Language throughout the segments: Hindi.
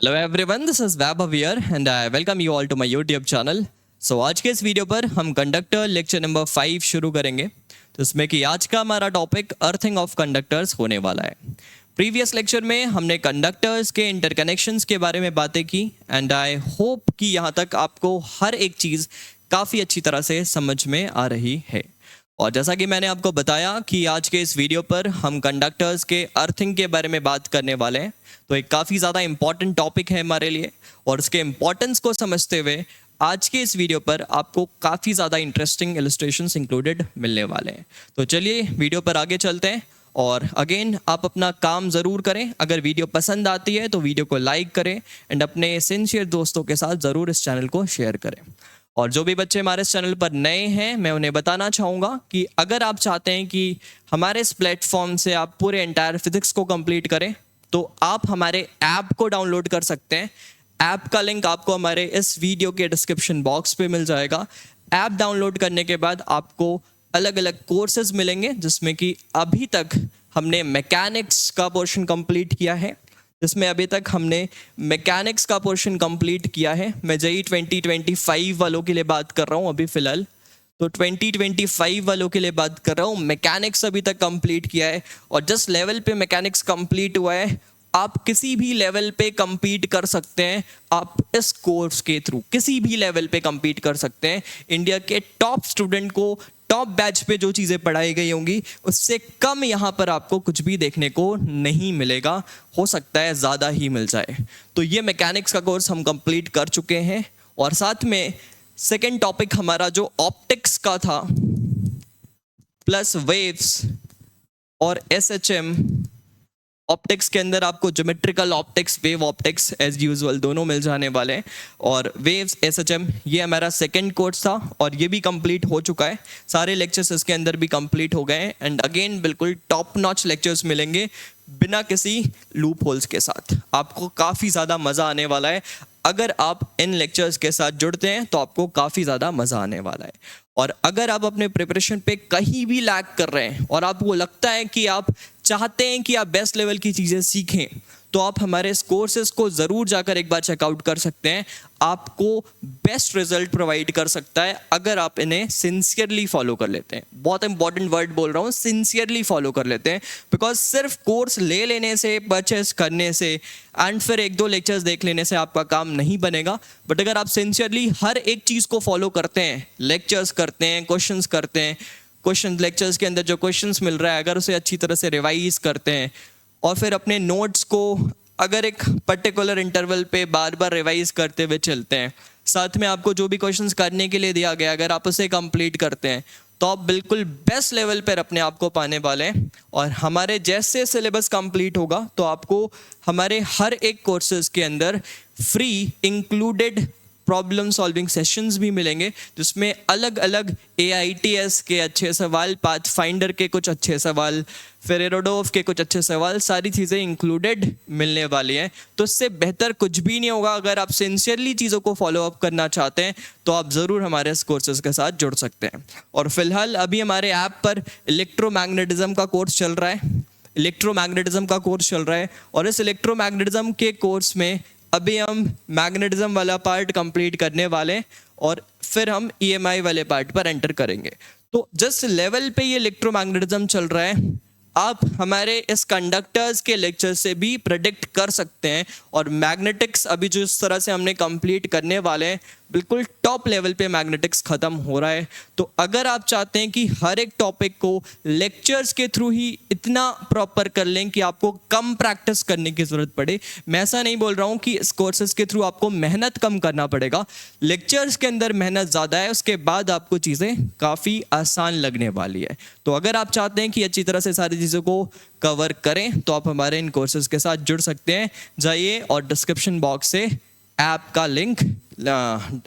Hello everyone, this is Vaibhav here and I welcome you all to my YouTube channel. So आज के इस वीडियो पर हम कंडक्टर लेक्चर नंबर 5 शुरू करेंगे। तो इसमें कि आज का हमारा टॉपिक अर्थिंग ऑफ कंडक्टर्स होने वाला है। प्रीवियस लेक्चर में हमने कंडक्टर्स के इंटरकनेक्शंस के बारे में बातें की एंड आई होप कि यहाँ तक आपको हर एक चीज़ काफ़ी अच्छी तरह से समझ में आ रही है। और जैसा कि मैंने आपको बताया कि आज के इस वीडियो पर हम कंडक्टर्स के अर्थिंग के बारे में बात करने वाले हैं। तो एक काफ़ी ज़्यादा इंपॉर्टेंट टॉपिक है हमारे लिए और उसके इम्पोर्टेंस को समझते हुए आज के इस वीडियो पर आपको काफ़ी ज़्यादा इंटरेस्टिंग इलस्ट्रेशंस इंक्लूडेड मिलने वाले हैं। तो चलिए वीडियो पर आगे चलते हैं। और अगेन आप अपना काम ज़रूर करें। अगर वीडियो पसंद आती है तो वीडियो को लाइक करें एंड अपने सिंसियर दोस्तों के साथ ज़रूर इस चैनल को शेयर करें। और जो भी बच्चे हमारे इस चैनल पर नए हैं, मैं उन्हें बताना चाहूँगा कि अगर आप चाहते हैं कि हमारे इस प्लेटफॉर्म से आप पूरे एंटायर फिजिक्स को कंप्लीट करें तो आप हमारे ऐप को डाउनलोड कर सकते हैं। ऐप का लिंक आपको हमारे इस वीडियो के डिस्क्रिप्शन बॉक्स पे मिल जाएगा। ऐप डाउनलोड करने के बाद आपको अलग अलग कोर्सेज मिलेंगे जिसमें कि अभी तक हमने मैकेनिक्स का पोर्शन कंप्लीट किया है, जिसमें अभी तक हमने मैकेनिक्स का पोर्शन कंप्लीट किया है। मैं जेई 2025 वालों के लिए बात कर रहा हूँ अभी फ़िलहाल। तो 2025 वालों के लिए बात कर रहा हूँ। मैकेनिक्स अभी तक कंप्लीट किया है और जिस लेवल पे मैकेनिक्स कंप्लीट हुआ है आप किसी भी लेवल पे compete कर सकते हैं। आप इस कोर्स के थ्रू किसी भी लेवल पे compete कर सकते हैं। इंडिया के टॉप स्टूडेंट को टॉप बैच पे जो चीज़ें पढ़ाई गई होंगी उससे कम यहाँ पर आपको कुछ भी देखने को नहीं मिलेगा। हो सकता है ज़्यादा ही मिल जाए। तो ये मैकेनिक्स का कोर्स हम कंप्लीट कर चुके हैं और साथ में सेकेंड टॉपिक हमारा जो ऑप्टिक्स का था प्लस वेव्स और एसएचएम। ऑप्टिक्स के अंदर आपको geometrical optics, wave optics as usual दोनों मिल जाने वाले हैं। और वेव्स, एसएचएम, ये हमारा सेकंड कोर्स था और ये भी कंप्लीट हो चुका है। सारे लेक्चर्स इसके अंदर भी कंप्लीट हो गए हैं एंड अगेन बिल्कुल टॉप नॉच लेक्चर्स मिलेंगे बिना किसी लूप होल्स के साथ। आपको काफ़ी ज़्यादा मज़ा आने वाला है। अगर आप इन लेक्चर्स के साथ जुड़ते हैं तो आपको काफ़ी ज़्यादा मज़ा आने वाला है। और अगर आप अपने प्रिपरेशन पे कहीं भी लैग कर रहे हैं और आपको लगता है कि आप चाहते हैं कि आप बेस्ट लेवल की चीज़ें सीखें तो आप हमारे इस कोर्सेज को ज़रूर जाकर एक बार चेकआउट कर सकते हैं। आपको बेस्ट रिजल्ट प्रोवाइड कर सकता है अगर आप इन्हें सिंसियरली फॉलो कर लेते हैं। बहुत इंपॉर्टेंट वर्ड बोल रहा हूँ, सिंसियरली फॉलो कर लेते हैं। बिकॉज सिर्फ कोर्स ले लेने से, परचेस करने से एंड फिर एक दो लेक्चर्स देख लेने से आपका काम नहीं बनेगा। बट अगर आप सिंसियरली हर एक चीज़ को फॉलो करते हैं, लेक्चर्स करते हैं, क्वेश्चंस करते हैं, क्वेश्चन लेक्चर्स के अंदर जो क्वेश्चंस मिल रहा है अगर उसे अच्छी तरह से रिवाइज करते हैं और फिर अपने नोट्स को अगर एक पर्टिकुलर इंटरवल पे बार बार रिवाइज करते हुए चलते हैं, साथ में आपको जो भी क्वेश्चंस करने के लिए दिया गया अगर आप उसे कंप्लीट करते हैं तो आप बिल्कुल बेस्ट लेवल पर अपने आप को पाने वाले हैं। और हमारे जैसे सिलेबस कंप्लीट होगा तो आपको हमारे हर एक कोर्सेज के अंदर free included problem solving sessions भी मिलेंगे जिसमें अलग अलग AITS के अच्छे सवाल, पाथफाइंडर के कुछ अच्छे सवाल, फिर एरोडोव के कुछ अच्छे सवाल, सारी चीज़ें इंक्लूडेड मिलने वाली हैं। तो इससे बेहतर कुछ भी नहीं होगा। अगर आप सिंसियरली चीज़ों को फॉलो अप करना चाहते हैं तो आप ज़रूर हमारे इस कोर्सेज के साथ जुड़ सकते हैं। और फिलहाल अभी हमारे ऐप पर इलेक्ट्रोमैग्नेटिज्म का कोर्स चल रहा है। इलेक्ट्रोमैग्नेटिज्म का कोर्स चल रहा है और इस इलेक्ट्रोमैग्नेटिज्म के कोर्स में अभी हम मैग्नेटिज्म वाला पार्ट कंप्लीट करने वाले और फिर हम EMI वाले पार्ट पर एंटर करेंगे। तो जिस लेवल पे ये इलेक्ट्रोमैग्नेटिज्म चल रहा है आप हमारे इस कंडक्टर्स के लेक्चर से भी प्रेडिक्ट कर सकते हैं। और मैग्नेटिक्स अभी जो इस तरह से हमने कंप्लीट करने वाले हैं बिल्कुल टॉप लेवल पे मैग्नेटिक्स ख़त्म हो रहा है। तो अगर आप चाहते हैं कि हर एक टॉपिक को लेक्चर्स के थ्रू ही इतना प्रॉपर कर लें कि आपको कम प्रैक्टिस करने की ज़रूरत पड़े, मैं ऐसा नहीं बोल रहा हूँ कि इस कोर्सेज के थ्रू आपको मेहनत कम करना पड़ेगा। लेक्चर्स के अंदर मेहनत ज़्यादा है, उसके बाद आपको चीज़ें काफ़ी आसान लगने वाली है। तो अगर आप चाहते हैं कि अच्छी तरह से सारी चीज़ों को कवर करें तो आप हमारे इन कोर्सेज के साथ जुड़ सकते हैं। जाइए और डिस्क्रिप्शन बॉक्स से ऐप का लिंक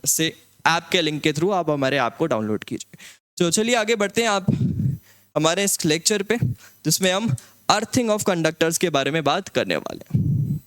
से ऐप के लिंक के थ्रू आप हमारे ऐप को डाउनलोड कीजिए। तो चलिए आगे बढ़ते हैं आप हमारे इस लेक्चर पे जिसमें हम अर्थिंग ऑफ कंडक्टर्स के बारे में बात करने वाले हैं।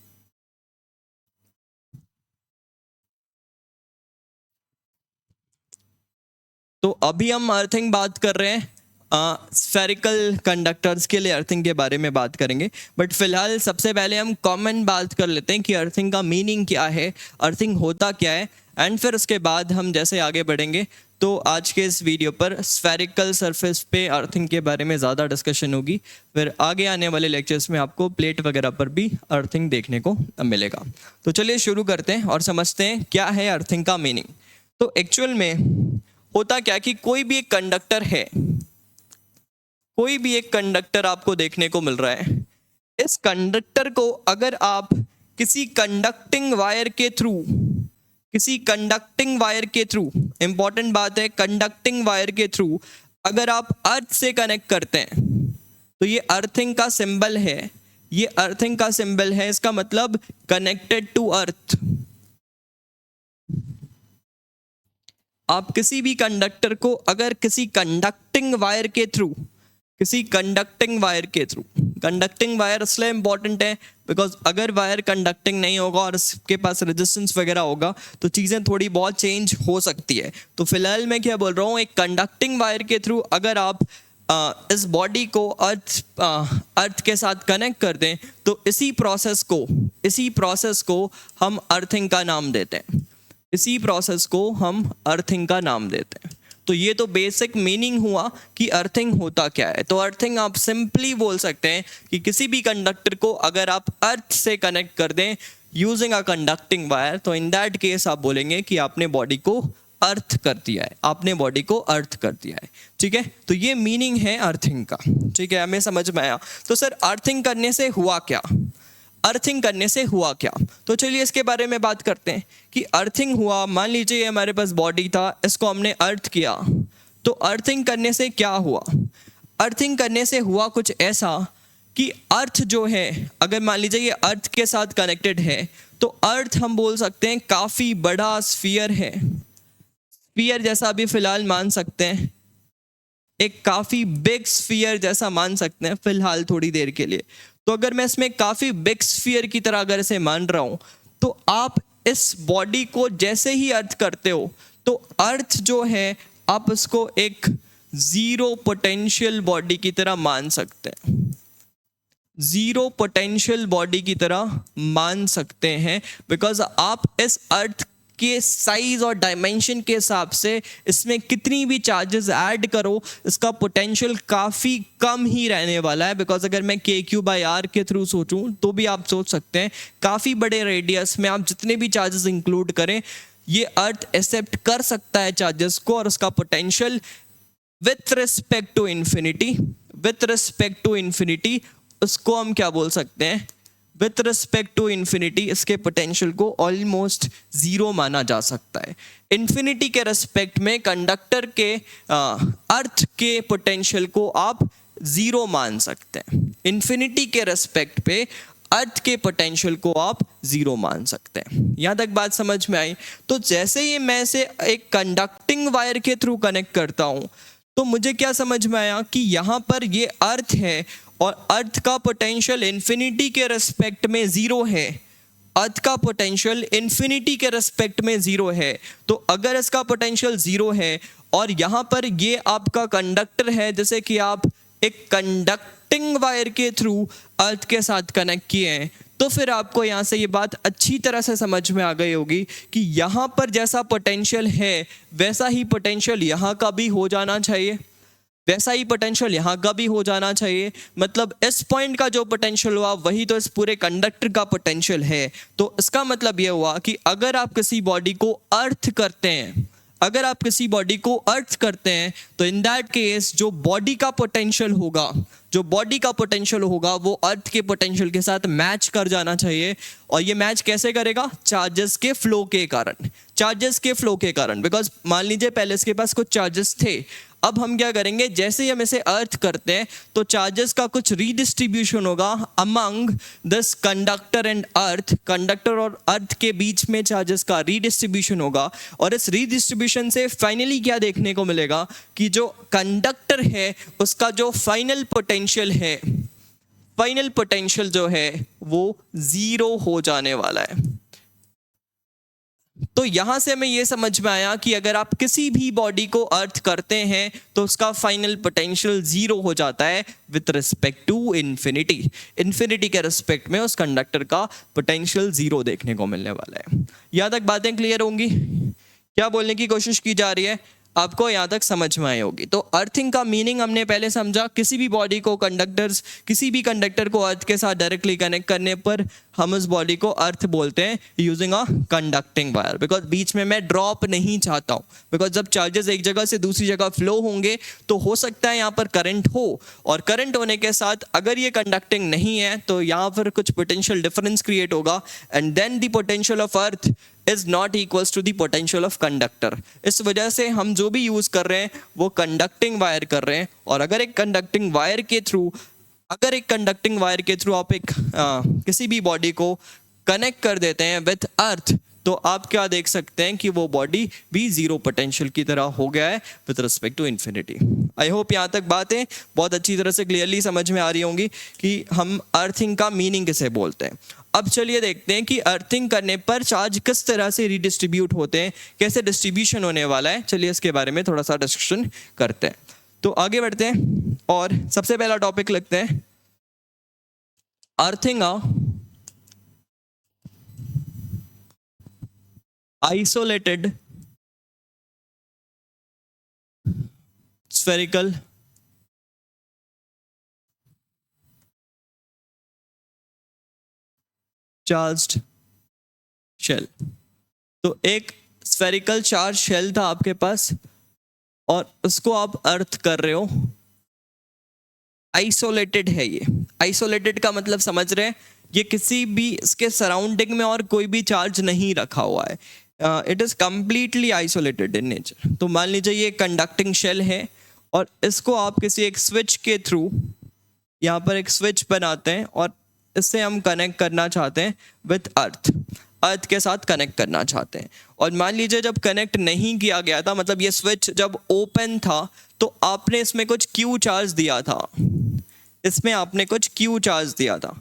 तो अभी हम अर्थिंग बात कर रहे हैं स्फेरिकल कंडक्टर्स के लिए अर्थिंग के बारे में बात करेंगे, बट फिलहाल सबसे पहले हम कॉमन बात कर लेते हैं कि अर्थिंग का मीनिंग क्या है, अर्थिंग होता क्या है, एंड फिर उसके बाद हम जैसे आगे बढ़ेंगे तो आज के इस वीडियो पर स्फेरिकल सरफेस पे अर्थिंग के बारे में ज़्यादा डिस्कशन होगी। फिर आगे आने वाले लेक्चर्स में आपको प्लेट वगैरह पर भी अर्थिंग देखने को मिलेगा। तो चलिए शुरू करते हैं और समझते हैं क्या है अर्थिंग का मीनिंग। तो एक्चुअल में होता क्या कि कोई भी एक कंडक्टर है, कोई भी एक कंडक्टर आपको देखने को मिल रहा है। इस कंडक्टर को अगर आप किसी कंडक्टिंग वायर के थ्रू, इंपॉर्टेंट बात है, कंडक्टिंग वायर के थ्रू अगर आप अर्थ से कनेक्ट करते हैं तो ये अर्थिंग का सिंबल है, ये अर्थिंग का सिंबल है। इसका मतलब कनेक्टेड टू अर्थ। आप किसी भी कंडक्टर को अगर किसी कंडक्टिंग वायर के थ्रू, कंडक्टिंग वायर इसलिए इंपॉर्टेंट है बिकॉज अगर वायर कंडक्टिंग नहीं होगा और इसके पास रेजिस्टेंस वगैरह होगा तो चीज़ें थोड़ी बहुत चेंज हो सकती है। तो फिलहाल मैं क्या बोल रहा हूँ, एक कंडक्टिंग वायर के थ्रू अगर आप इस बॉडी को अर्थ के साथ कनेक्ट कर दें तो इसी प्रोसेस को हम अर्थिंग का नाम देते हैं। तो ये तो बेसिक मीनिंग हुआ कि अर्थिंग होता क्या है। तो अर्थिंग आप सिंपली बोल सकते हैं कि किसी भी कंडक्टर को अगर आप अर्थ से कनेक्ट कर दें यूजिंग अ कंडक्टिंग वायर, तो इन दैट केस आप बोलेंगे कि आपने बॉडी को अर्थ कर दिया है, ठीक है। तो ये मीनिंग है अर्थिंग का, ठीक है, हमें समझ में आया। तो सर अर्थिंग करने से हुआ क्या, तो चलिए इसके बारे में बात करते हैं कि अर्थिंग हुआ। मान लीजिए हमारे पास बॉडी था, इसको हमने अर्थ किया, तो अर्थिंग करने से क्या हुआ? अर्थिंग करने से हुआ कुछ ऐसा कि अर्थ जो है, अगर मान लीजिए ये अर्थ के साथ कनेक्टेड है तो अर्थ हम बोल सकते हैं काफ़ी बड़ा स्फीयर है, स्फीयर जैसा अभी फिलहाल मान सकते हैं, एक काफ़ी बिग स्फीयर जैसा मान सकते हैं फिलहाल थोड़ी देर के लिए। तो अगर मैं इसमें काफ़ी बिग स्फीयर की तरह अगर इसे मान रहा हूँ तो आप इस बॉडी को जैसे ही अर्थ करते हो तो अर्थ जो है आप उसको एक जीरो पोटेंशियल बॉडी की तरह मान सकते हैं, बिकॉज आप इस अर्थ के साइज और डायमेंशन के हिसाब से इसमें कितनी भी चार्जेस ऐड करो इसका पोटेंशियल काफ़ी कम ही रहने वाला है। बिकॉज अगर मैं KQ/R के थ्रू सोचूं तो भी आप सोच सकते हैं काफ़ी बड़े रेडियस में आप जितने भी चार्जेस इंक्लूड करें ये अर्थ एक्सेप्ट कर सकता है चार्जेस को, और उसका potential with respect to infinity उसको हम क्या बोल सकते हैं, विथ रिस्पेक्ट टू इन्फिनिटी इसके पोटेंशियल को ऑलमोस्ट जीरो माना जा सकता है। इन्फिनिटी के रिस्पेक्ट में कंडक्टर के अर्थ के पोटेंशियल को आप जीरो मान सकते हैं, इन्फिनिटी के रिस्पेक्ट पे अर्थ के पोटेंशियल को आप जीरो मान सकते हैं। यहाँ तक बात समझ में आई? तो जैसे ही मैं इसे एक कंडक्टिंग वायर के थ्रू कनेक्ट करता हूँ तो मुझे क्या समझ में आया कि यहाँ पर ये अर्थ है और अर्थ का पोटेंशियल इन्फिनिटी के रिस्पेक्ट में जीरो है, तो अगर इसका पोटेंशियल जीरो है और यहाँ पर ये आपका कंडक्टर है, जैसे कि आप एक कंडक्टिंग वायर के थ्रू अर्थ के साथ कनेक्ट किए हैं, तो फिर आपको यहाँ से ये बात अच्छी तरह से समझ में आ गई होगी कि यहाँ पर जैसा पोटेंशियल है वैसा ही पोटेंशियल यहाँ का भी हो जाना चाहिए, मतलब इस पॉइंट का जो पोटेंशियल हुआ वही तो इस पूरे कंडक्टर का पोटेंशियल है। तो इसका मतलब ये हुआ कि अगर आप किसी बॉडी को अर्थ करते हैं तो इन दैट केस जो बॉडी का पोटेंशियल होगा वो अर्थ के पोटेंशियल के साथ मैच कर जाना चाहिए। और ये मैच कैसे करेगा? चार्जेस के फ्लो के कारण, बिकॉज मान लीजिए पहले इसके पास कुछ चार्जेस थे, अब हम क्या करेंगे, जैसे ही हम इसे अर्थ करते हैं तो चार्जेस का कुछ रीडिस्ट्रीब्यूशन होगा among this conductor and earth, conductor और अर्थ के बीच में चार्जेस का रीडिस्ट्रीब्यूशन होगा। और इस रीडिस्ट्रीब्यूशन से फाइनली क्या देखने को मिलेगा कि जो कंडक्टर है उसका जो फाइनल पोटेंशियल जो है वो जीरो हो जाने वाला है। तो यहां से हमें यह समझ में आया कि अगर आप किसी भी बॉडी को अर्थ करते हैं तो उसका फाइनल पोटेंशियल जीरो हो जाता है with respect to infinity. Infinity के रिस्पेक्ट में उस कंडक्टर का पोटेंशियल जीरो देखने को मिलने वाला है। यहां तक बातें क्लियर होंगी? क्या बोलने की कोशिश की जा रही है आपको यहाँ तक समझ में आई होगी। तो अर्थिंग का मीनिंग हमने पहले समझा, किसी भी बॉडी को किसी भी कंडक्टर को अर्थ के साथ डायरेक्टली कनेक्ट करने पर हम उस बॉडी को अर्थ बोलते हैं using a conducting wire. Because बीच में मैं ड्रॉप नहीं चाहता हूँ, बिकॉज जब चार्जेस एक जगह से दूसरी जगह फ्लो होंगे तो हो सकता है यहाँ पर करंट हो, और करंट होने के साथ अगर ये कंडक्टिंग नहीं है तो यहाँ पर कुछ पोटेंशियल डिफरेंस क्रिएट होगा, and then the potential of earth is not equals to the potential of conductor. इस वजह से हम जो भी यूज कर रहे हैं वो कंडक्टिंग वायर कर रहे हैं, और अगर एक कंडक्टिंग वायर के थ्रू आप किसी भी बॉडी को कनेक्ट कर देते हैं विथ अर्थ, तो आप क्या देख सकते हैं कि वो बॉडी भी जीरो पोटेंशियल की तरह हो गया है with respect to infinity. I hope यहाँ तक बातें बहुत अच्छी तरह से क्लियरली समझ में आ रही होंगी कि हम अर्थिंग का मीनिंग किसे बोलते हैं। अब चलिए देखते हैं कि अर्थिंग करने पर चार्ज किस तरह से रिडिस्ट्रीब्यूट होते हैं, कैसे डिस्ट्रीब्यूशन होने वाला है। चलिए इसके बारे में थोड़ा सा डिस्कशन करते हैं। तो आगे बढ़ते हैं और सबसे पहला टॉपिक लिखते हैं earthing isolated spherical charged shell। तो एक स्फेरिकल चार्ज शेल था आपके पास और उसको आप अर्थ कर रहे हो। आइसोलेटेड है ये। आइसोलेटेड का मतलब समझ रहे हैं, ये किसी भी इसके सराउंडिंग में और कोई भी चार्ज नहीं रखा हुआ है। It is completely isolated in nature. तो मान लीजिए ये कंडक्टिंग शेल है और इसको आप किसी एक स्विच के थ्रू यहाँ पर एक स्विच बनाते हैं और इससे हम कनेक्ट करना चाहते हैं विथ अर्थ के साथ कनेक्ट करना चाहते हैं। और मान लीजिए जब कनेक्ट नहीं किया गया था, मतलब ये स्विच जब ओपन था तो आपने इसमें कुछ क्यू चार्ज दिया था, इसमें आपने कुछ क्यू चार्ज दिया था,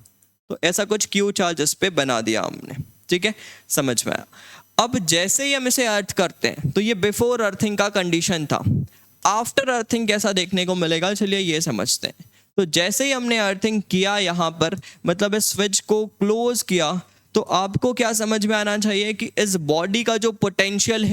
तो ऐसा कुछ क्यू चार्ज इस पे बना दिया हमने। ठीक है, समझ में आया। अब जैसे ही हम इसे अर्थ करते हैं तो ये बिफोर अर्थिंग का कंडीशन था। आफ्टर अर्थिंग कैसा देखने को मिलेगा, चलिए ये समझते हैं। तो जैसे ही हमने अर्थिंग किया यहाँ पर, मतलब इस स्विच को क्लोज किया, तो आपको क्या समझ में आना चाहिए कि इस बॉडी का जो पोटेंशियल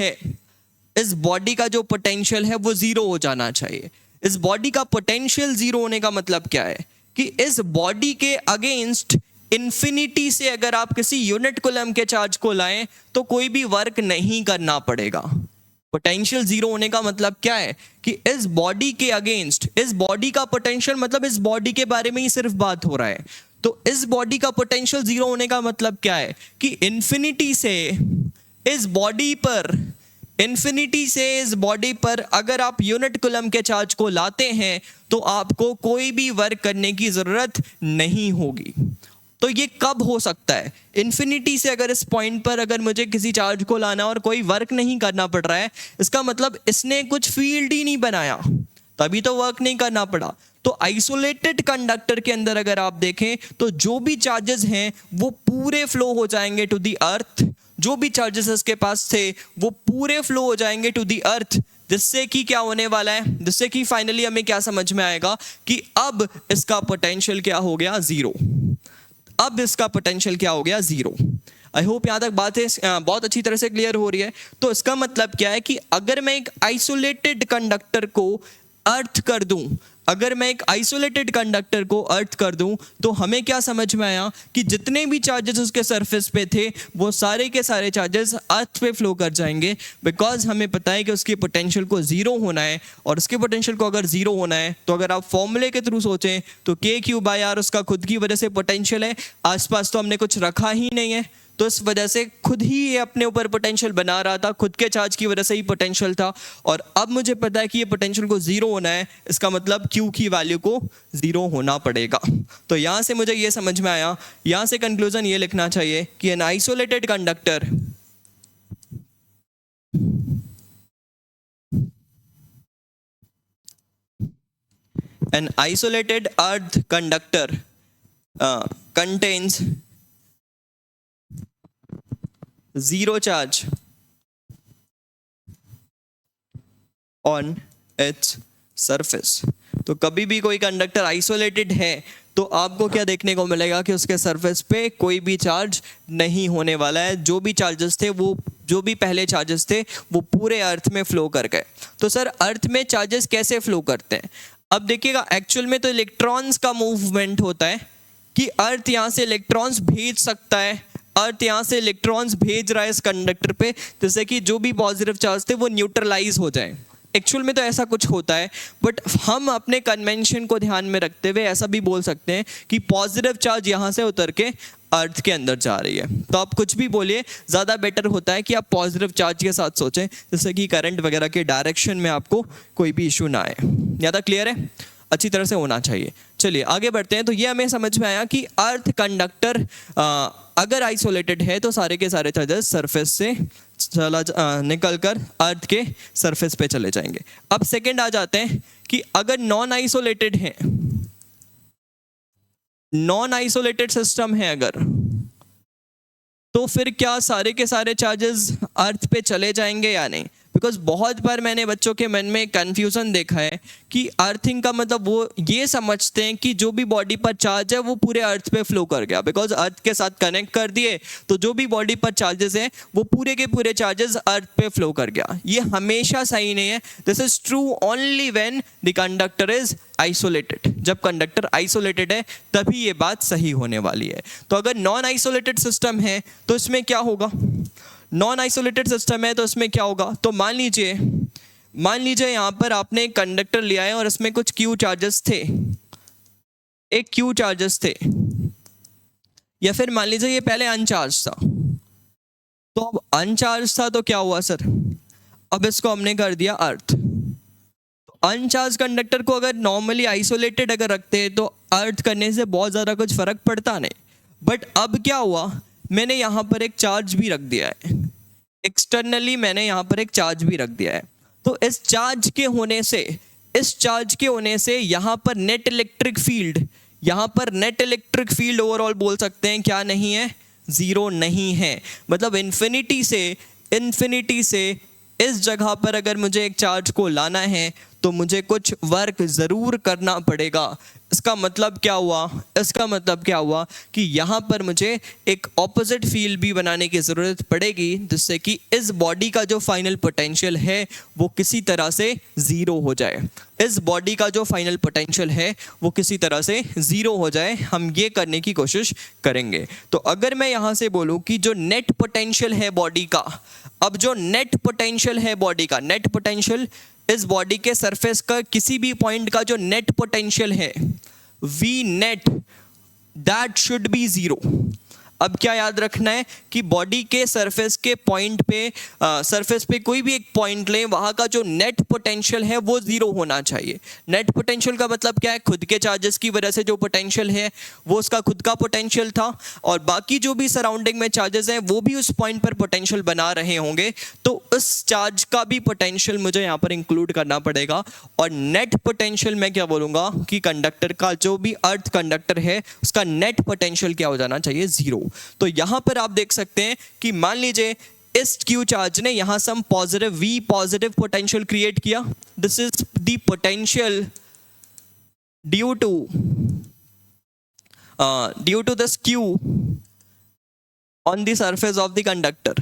है वो जीरो हो जाना चाहिए। इस बॉडी का पोटेंशियल जीरो होने का मतलब क्या है कि इस बॉडी के अगेंस्ट इन्फिनिटी से अगर आप किसी यूनिट कूलम के चार्ज को लाएं तो कोई भी वर्क नहीं करना पड़ेगा। पोटेंशियल जीरो होने का मतलब क्या है कि इस बॉडी के अगेंस्ट, इस बॉडी का पोटेंशियल मतलब इस बॉडी के बारे में ही सिर्फ बात हो रहा है। तो इस बॉडी का पोटेंशियल जीरो होने का मतलब क्या है कि इन्फिनिटी से इस बॉडी पर अगर आप यूनिट कूलम के चार्ज को लाते हैं तो आपको कोई भी वर्क करने की जरूरत नहीं होगी। तो ये कब हो सकता है? इन्फिनिटी से अगर इस पॉइंट पर अगर मुझे किसी चार्ज को लाना और कोई वर्क नहीं करना पड़ रहा है, इसका मतलब इसने कुछ फील्ड ही नहीं बनाया, तभी तो वर्क नहीं करना पड़ा। तो आइसोलेटेड कंडक्टर के अंदर अगर आप देखें तो जो भी चार्जेस हैं वो पूरे फ्लो हो जाएंगे टू दी अर्थ। जो भी चार्जेस इसके पास थे वो पूरे फ्लो हो जाएंगे टू दी अर्थ, जिससे कि क्या होने वाला है, जिससे कि फाइनली हमें क्या समझ में आएगा कि अब इसका पोटेंशियल क्या हो गया, जीरो। अब इसका पोटेंशियल क्या हो गया, जीरो। आई होप यहाँ तक बातें बहुत अच्छी तरह से क्लियर हो रही है। तो इसका मतलब क्या है कि अगर मैं एक आइसोलेटेड कंडक्टर को अर्थ कर दूं, तो हमें क्या समझ में आया कि जितने भी चार्जेस उसके सरफेस पे थे वो सारे के सारे चार्जेस अर्थ पे फ्लो कर जाएंगे, बिकॉज हमें पता है कि उसकी पोटेंशियल को जीरो होना है। और उसके पोटेंशियल को अगर जीरो होना है तो अगर आप फॉर्मूले के थ्रू सोचें तो k/r उसका खुद की वजह से पोटेंशियल है, आसपास तो हमने कुछ रखा ही नहीं है, तो इस वजह से खुद ही ये अपने ऊपर पोटेंशियल बना रहा था, खुद के चार्ज की वजह से ही पोटेंशियल था। और अब मुझे पता है कि ये पोटेंशियल को जीरो होना है, इसका मतलब Q की वैल्यू को जीरो होना पड़ेगा। तो यहाँ से मुझे ये समझ में आया, यहाँ से कंक्लूजन ये लिखना चाहिए कि an isolated earth conductor contains zero charge on its surface. तो कभी भी कोई कंडक्टर आइसोलेटेड है तो आपको क्या देखने को मिलेगा कि उसके सरफेस पे कोई भी चार्ज नहीं होने वाला है। जो भी चार्जेस थे वो जो भी पहले चार्जेस थे वो पूरे अर्थ में फ्लो कर गए। तो सर अर्थ में चार्जेस कैसे फ्लो करते हैं? अब देखिएगा, एक्चुअल में तो इलेक्ट्रॉन्स का मूवमेंट होता है कि अर्थ यहाँ से इलेक्ट्रॉन्स भेज सकता है, अर्थ यहाँ से इलेक्ट्रॉन्स भेज रहा है इस कंडक्टर पे, जैसे कि जो भी पॉजिटिव चार्ज थे वो न्यूट्रलाइज हो जाए। एक्चुअल में तो ऐसा कुछ होता है, बट हम अपने कन्वेंशन को ध्यान में रखते हुए ऐसा भी बोल सकते हैं कि पॉजिटिव चार्ज यहाँ से उतर के अर्थ के अंदर जा रही है। तो आप कुछ भी बोलिए, ज़्यादा बेटर होता है कि आप पॉजिटिव चार्ज के साथ सोचें, जैसे कि करंट वगैरह के डायरेक्शन में आपको कोई भी इशू ना आए। ज़्यादा क्लियर है? अच्छी तरह से होना चाहिए। चलिए आगे बढ़ते हैं। तो ये हमें समझ में आया कि अर्थ कंडक्टर अगर आइसोलेटेड है तो सारे के सारे चार्जेस सरफेस से निकल कर अर्थ के सरफेस पे चले जाएंगे। अब सेकंड आ जाते हैं कि अगर नॉन आइसोलेटेड है, नॉन आइसोलेटेड सिस्टम है अगर, तो फिर क्या सारे के सारे चार्जेस अर्थ पे चले जाएंगे या नहीं? बिकॉज बहुत बार मैंने बच्चों के मन में कंफ्यूजन देखा है कि अर्थिंग का मतलब वो ये समझते हैं कि जो भी बॉडी पर चार्ज है वो पूरे अर्थ पे फ्लो कर गया, बिकॉज अर्थ के साथ कनेक्ट कर दिए तो जो भी बॉडी पर चार्जेस हैं वो पूरे के पूरे चार्जेस अर्थ पे फ्लो कर गया। ये हमेशा सही नहीं है। This is true only when the conductor is isolated. जब कंडक्टर आइसोलेटेड है तभी ये बात सही होने वाली है। तो अगर नॉन आइसोलेटेड सिस्टम है तो इसमें क्या होगा? नॉन आइसोलेटेड सिस्टम है तो इसमें क्या होगा? तो मान लीजिए यहाँ पर आपने एक कंडक्टर लिया है और इसमें कुछ क्यू चार्जेस थे, एक क्यू चार्जेस थे, या फिर मान लीजिए ये पहले अनचार्ज था। तो अब अनचार्ज था तो क्या हुआ सर? अब इसको हमने कर दिया अर्थ। तो अनचार्ज कंडक्टर को अगर नॉर्मली आइसोलेटेड अगर रखते हैं तो अर्थ करने से बहुत ज़्यादा कुछ फर्क पड़ता नहीं। बट अब क्या हुआ, मैंने यहाँ पर एक चार्ज भी रख दिया है, एक्सटर्नली मैंने यहाँ पर एक चार्ज भी रख दिया है। तो इस चार्ज के होने से यहाँ पर नेट इलेक्ट्रिक फील्ड ओवरऑल बोल सकते हैं क्या नहीं है? जीरो नहीं है। मतलब इन्फिनिटी से इस जगह पर अगर मुझे एक चार्ज को लाना है तो मुझे कुछ वर्क ज़रूर करना पड़ेगा। इसका मतलब क्या हुआ कि यहाँ पर मुझे एक ऑपोजिट फील्ड भी बनाने की ज़रूरत पड़ेगी, जिससे कि इस बॉडी का जो फाइनल पोटेंशियल है वो किसी तरह से ज़ीरो हो जाए। हम ये करने की कोशिश करेंगे। तो अगर मैं यहाँ से बोलूँ कि जो नेट पोटेंशियल है बॉडी का, अब जो नेट पोटेंशियल इस बॉडी के सरफेस का किसी भी पॉइंट का जो नेट पोटेंशियल है V net that should be zero। अब क्या याद रखना है कि बॉडी के सरफेस के पॉइंट पे सरफेस पे कोई भी एक पॉइंट लें, वहाँ का जो नेट पोटेंशियल है वो जीरो होना चाहिए। नेट पोटेंशियल का मतलब क्या है? खुद के चार्जेस की वजह से जो पोटेंशियल है वो उसका खुद का पोटेंशियल था, और बाकी जो भी सराउंडिंग में चार्जेस हैं वो भी उस पॉइंट पर पोटेंशियल बना रहे होंगे, तो उस चार्ज का भी पोटेंशियल मुझे यहाँ पर इंक्लूड करना पड़ेगा। और नेट पोटेंशियल मैं क्या बोलूँगा कि कंडक्टर का जो भी अर्थ कंडक्टर है उसका नेट पोटेंशियल क्या हो जाना चाहिए? जीरो। तो यहां पर आप देख सकते हैं कि मान लीजिए इस क्यू चार्ज ने यहां सम पॉजिटिव पोटेंशियल क्रिएट किया। This is the potential due to this Q on the surface of the conductor.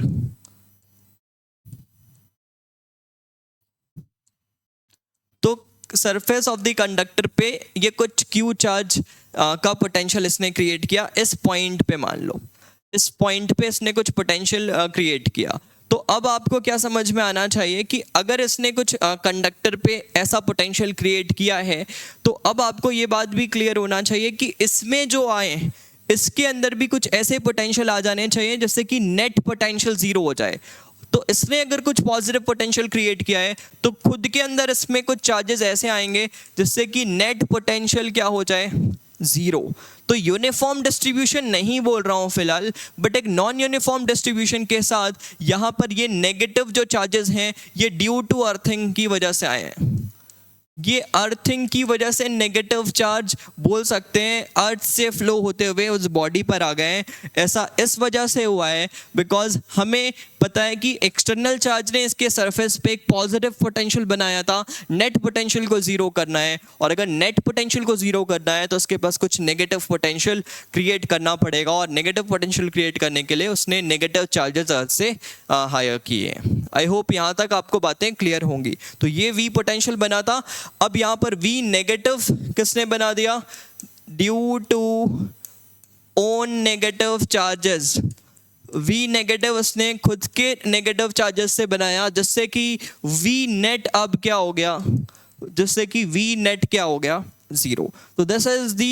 तो सरफेस ऑफ द कंडक्टर पे ये कुछ क्यू चार्ज का पोटेंशियल इसने क्रिएट किया। इस पॉइंट पे मान लो इस पॉइंट पे इसने कुछ पोटेंशियल क्रिएट किया। तो अब आपको क्या समझ में आना चाहिए कि अगर इसने कुछ कंडक्टर पे ऐसा पोटेंशियल क्रिएट किया है तो अब आपको ये बात भी क्लियर होना चाहिए कि इसमें जो आए इसके अंदर भी कुछ ऐसे पोटेंशियल आ जाने चाहिए जिससे कि नेट पोटेंशियल जीरो हो जाए। तो इसने अगर कुछ पॉजिटिव पोटेंशियल क्रिएट किया है तो खुद के अंदर इसमें कुछ चार्जेस ऐसे आएंगे जिससे कि नेट पोटेंशियल क्या हो जाए? जीरो। तो यूनिफॉर्म डिस्ट्रीब्यूशन नहीं बोल रहा हूं फिलहाल, बट एक नॉन यूनिफॉर्म डिस्ट्रीब्यूशन के साथ यहां पर ये नेगेटिव जो चार्जेस हैं ये ड्यू टू अर्थिंग की वजह से आए हैं। ये अर्थिंग की वजह से नेगेटिव चार्ज बोल सकते हैं अर्थ से फ्लो होते हुए उस बॉडी पर आ गए हैं। ऐसा इस वजह से हुआ है बिकॉज हमें पता है कि एक्सटर्नल चार्ज ने इसके सरफेस पे एक पॉजिटिव पोटेंशियल बनाया था, नेट पोटेंशियल को जीरो करना है, और अगर नेट पोटेंशियल को जीरो करना है तो उसके पास कुछ नेगेटिव पोटेंशियल क्रिएट करना पड़ेगा, और नेगेटिव पोटेंशियल क्रिएट करने के लिए उसने नेगेटिव चार्जेस अर्थ से हायर किए हैं। आई होप यहाँ तक आपको बातें क्लियर होंगी। तो ये V पोटेंशियल बना था। अब यहाँ पर V नेगेटिव किसने बना दिया? Due to own negative charges. V negative उसने खुद के नेगेटिव चार्जेस से बनाया, जिससे कि V नेट अब क्या हो गया? जिससे कि V नेट क्या हो गया? जीरो। तो this is the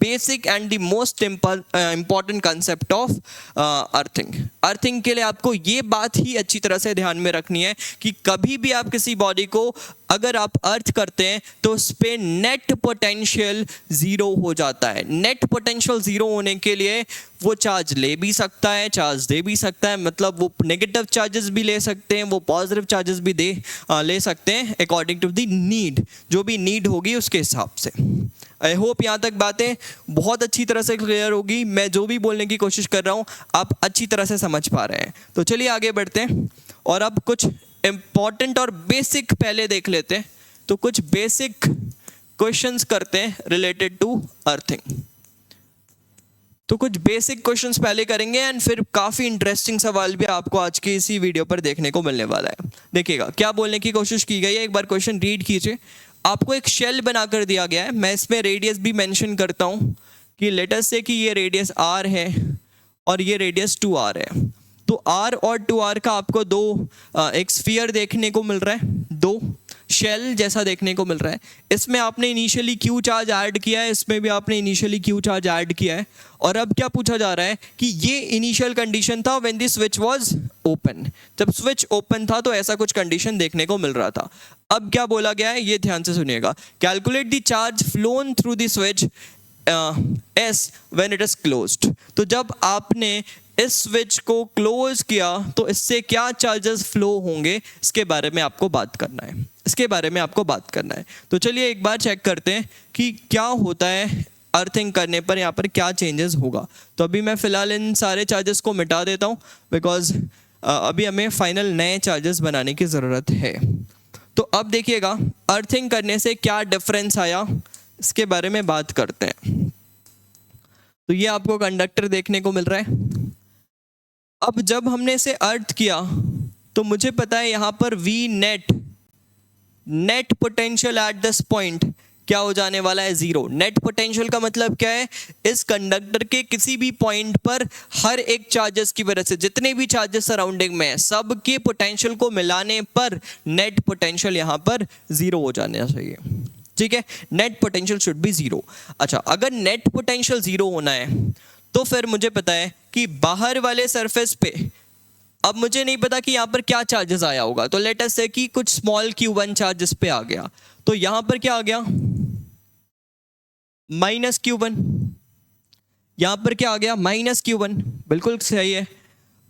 basic and the most important concept of earthing. Earthing के लिए आपको ये बात ही अच्छी तरह से ध्यान में रखनी है कि कभी भी आप किसी बॉडी को अगर आप अर्थ करते हैं तो उस पर नेट पोटेंशियल जीरो हो जाता है। नेट पोटेंशियल जीरो होने के लिए वो चार्ज ले भी सकता है, चार्ज दे भी सकता है, मतलब वो नेगेटिव चार्जेस भी ले सकते हैं, वो पॉजिटिव चार्जेस भी ले सकते हैं अकॉर्डिंग टू द नीड, जो भी नीड होगी उसके हिसाब से। आई होप यहाँ तक बातें बहुत अच्छी तरह से क्लियर होगी। मैं जो भी बोलने की कोशिश कर रहा हूँ आप अच्छी तरह से समझ पा रहे हैं। तो चलिए आगे बढ़ते हैं और अब कुछ इम्पॉर्टेंट और बेसिक पहले देख लेते हैं। तो कुछ बेसिक क्वेश्चंस करते हैं रिलेटेड टू अर्थिंग। तो कुछ बेसिक क्वेश्चंस पहले करेंगे एंड फिर काफ़ी इंटरेस्टिंग सवाल भी आपको आज की इसी वीडियो पर देखने को मिलने वाला है। देखिएगा क्या बोलने की कोशिश की गई है, एक बार क्वेश्चन रीड कीजिए। आपको एक शेल बनाकर दिया गया है, मैं इसमें रेडियस भी मेंशन करता हूँ कि लेटर से कि ये रेडियस r है और ये रेडियस 2r है। तो r और 2r का आपको एक स्फीयर देखने को मिल रहा है, दो शेल जैसा देखने को मिल रहा है। इसमें आपने इनिशियली q चार्ज ऐड किया है, इसमें भी आपने इनिशियली q चार्ज ऐड किया है। और अब क्या पूछा जा रहा है कि ये इनिशियल कंडीशन था when the switch was open. जब स्विच ओपन था तो ऐसा कुछ कंडीशन देखने को मिल रहा था। अब क्या बोला गया है ये ध्यान से सुनिएगा। Calculate the charge phloem through the switch S when it is closed. तो जब आपने इस स्विच को क्लोज किया तो इससे क्या चार्जेस फ्लो होंगे, इसके बारे में आपको बात करना है, इसके बारे में आपको बात करना है। तो चलिए एक बार चेक करते हैं कि क्या होता है अर्थिंग करने पर, यहाँ पर क्या चेंजेस होगा। तो अभी मैं फिलहाल इन सारे चार्जेस को मिटा देता हूँ बिकॉज अभी हमें फाइनल नए चार्जेस बनाने की ज़रूरत है। तो अब देखिएगा अर्थिंग करने से क्या डिफरेंस आया, इसके बारे में बात करते हैं। तो ये आपको कंडक्टर देखने को मिल रहा है। अब जब हमने इसे अर्थ किया तो मुझे पता है यहाँ पर V net potential at this point क्या हो जाने वाला है? जीरो। नेट पोटेंशियल का मतलब क्या है? इस कंडक्टर के किसी भी पॉइंट पर हर एक चार्जेस की वजह से जितने भी चार्जेस सराउंडिंग में है सब के पोटेंशियल को मिलाने पर नेट पोटेंशियल यहाँ पर जीरो हो जाना चाहिए। ठीक है, net potential should be zero. अच्छा, अगर नेट पोटेंशियल जीरो होना है तो फिर मुझे पता है कि बाहर वाले सरफेस पे, अब मुझे नहीं पता कि यहाँ पर क्या चार्जेस आया होगा, तो लेट अस से कि कुछ स्मॉल q1 चार्ज इस पे आ गया, तो यहाँ पर क्या आ गया? -q1। यहाँ पर क्या आ गया? -q1। बिल्कुल सही है।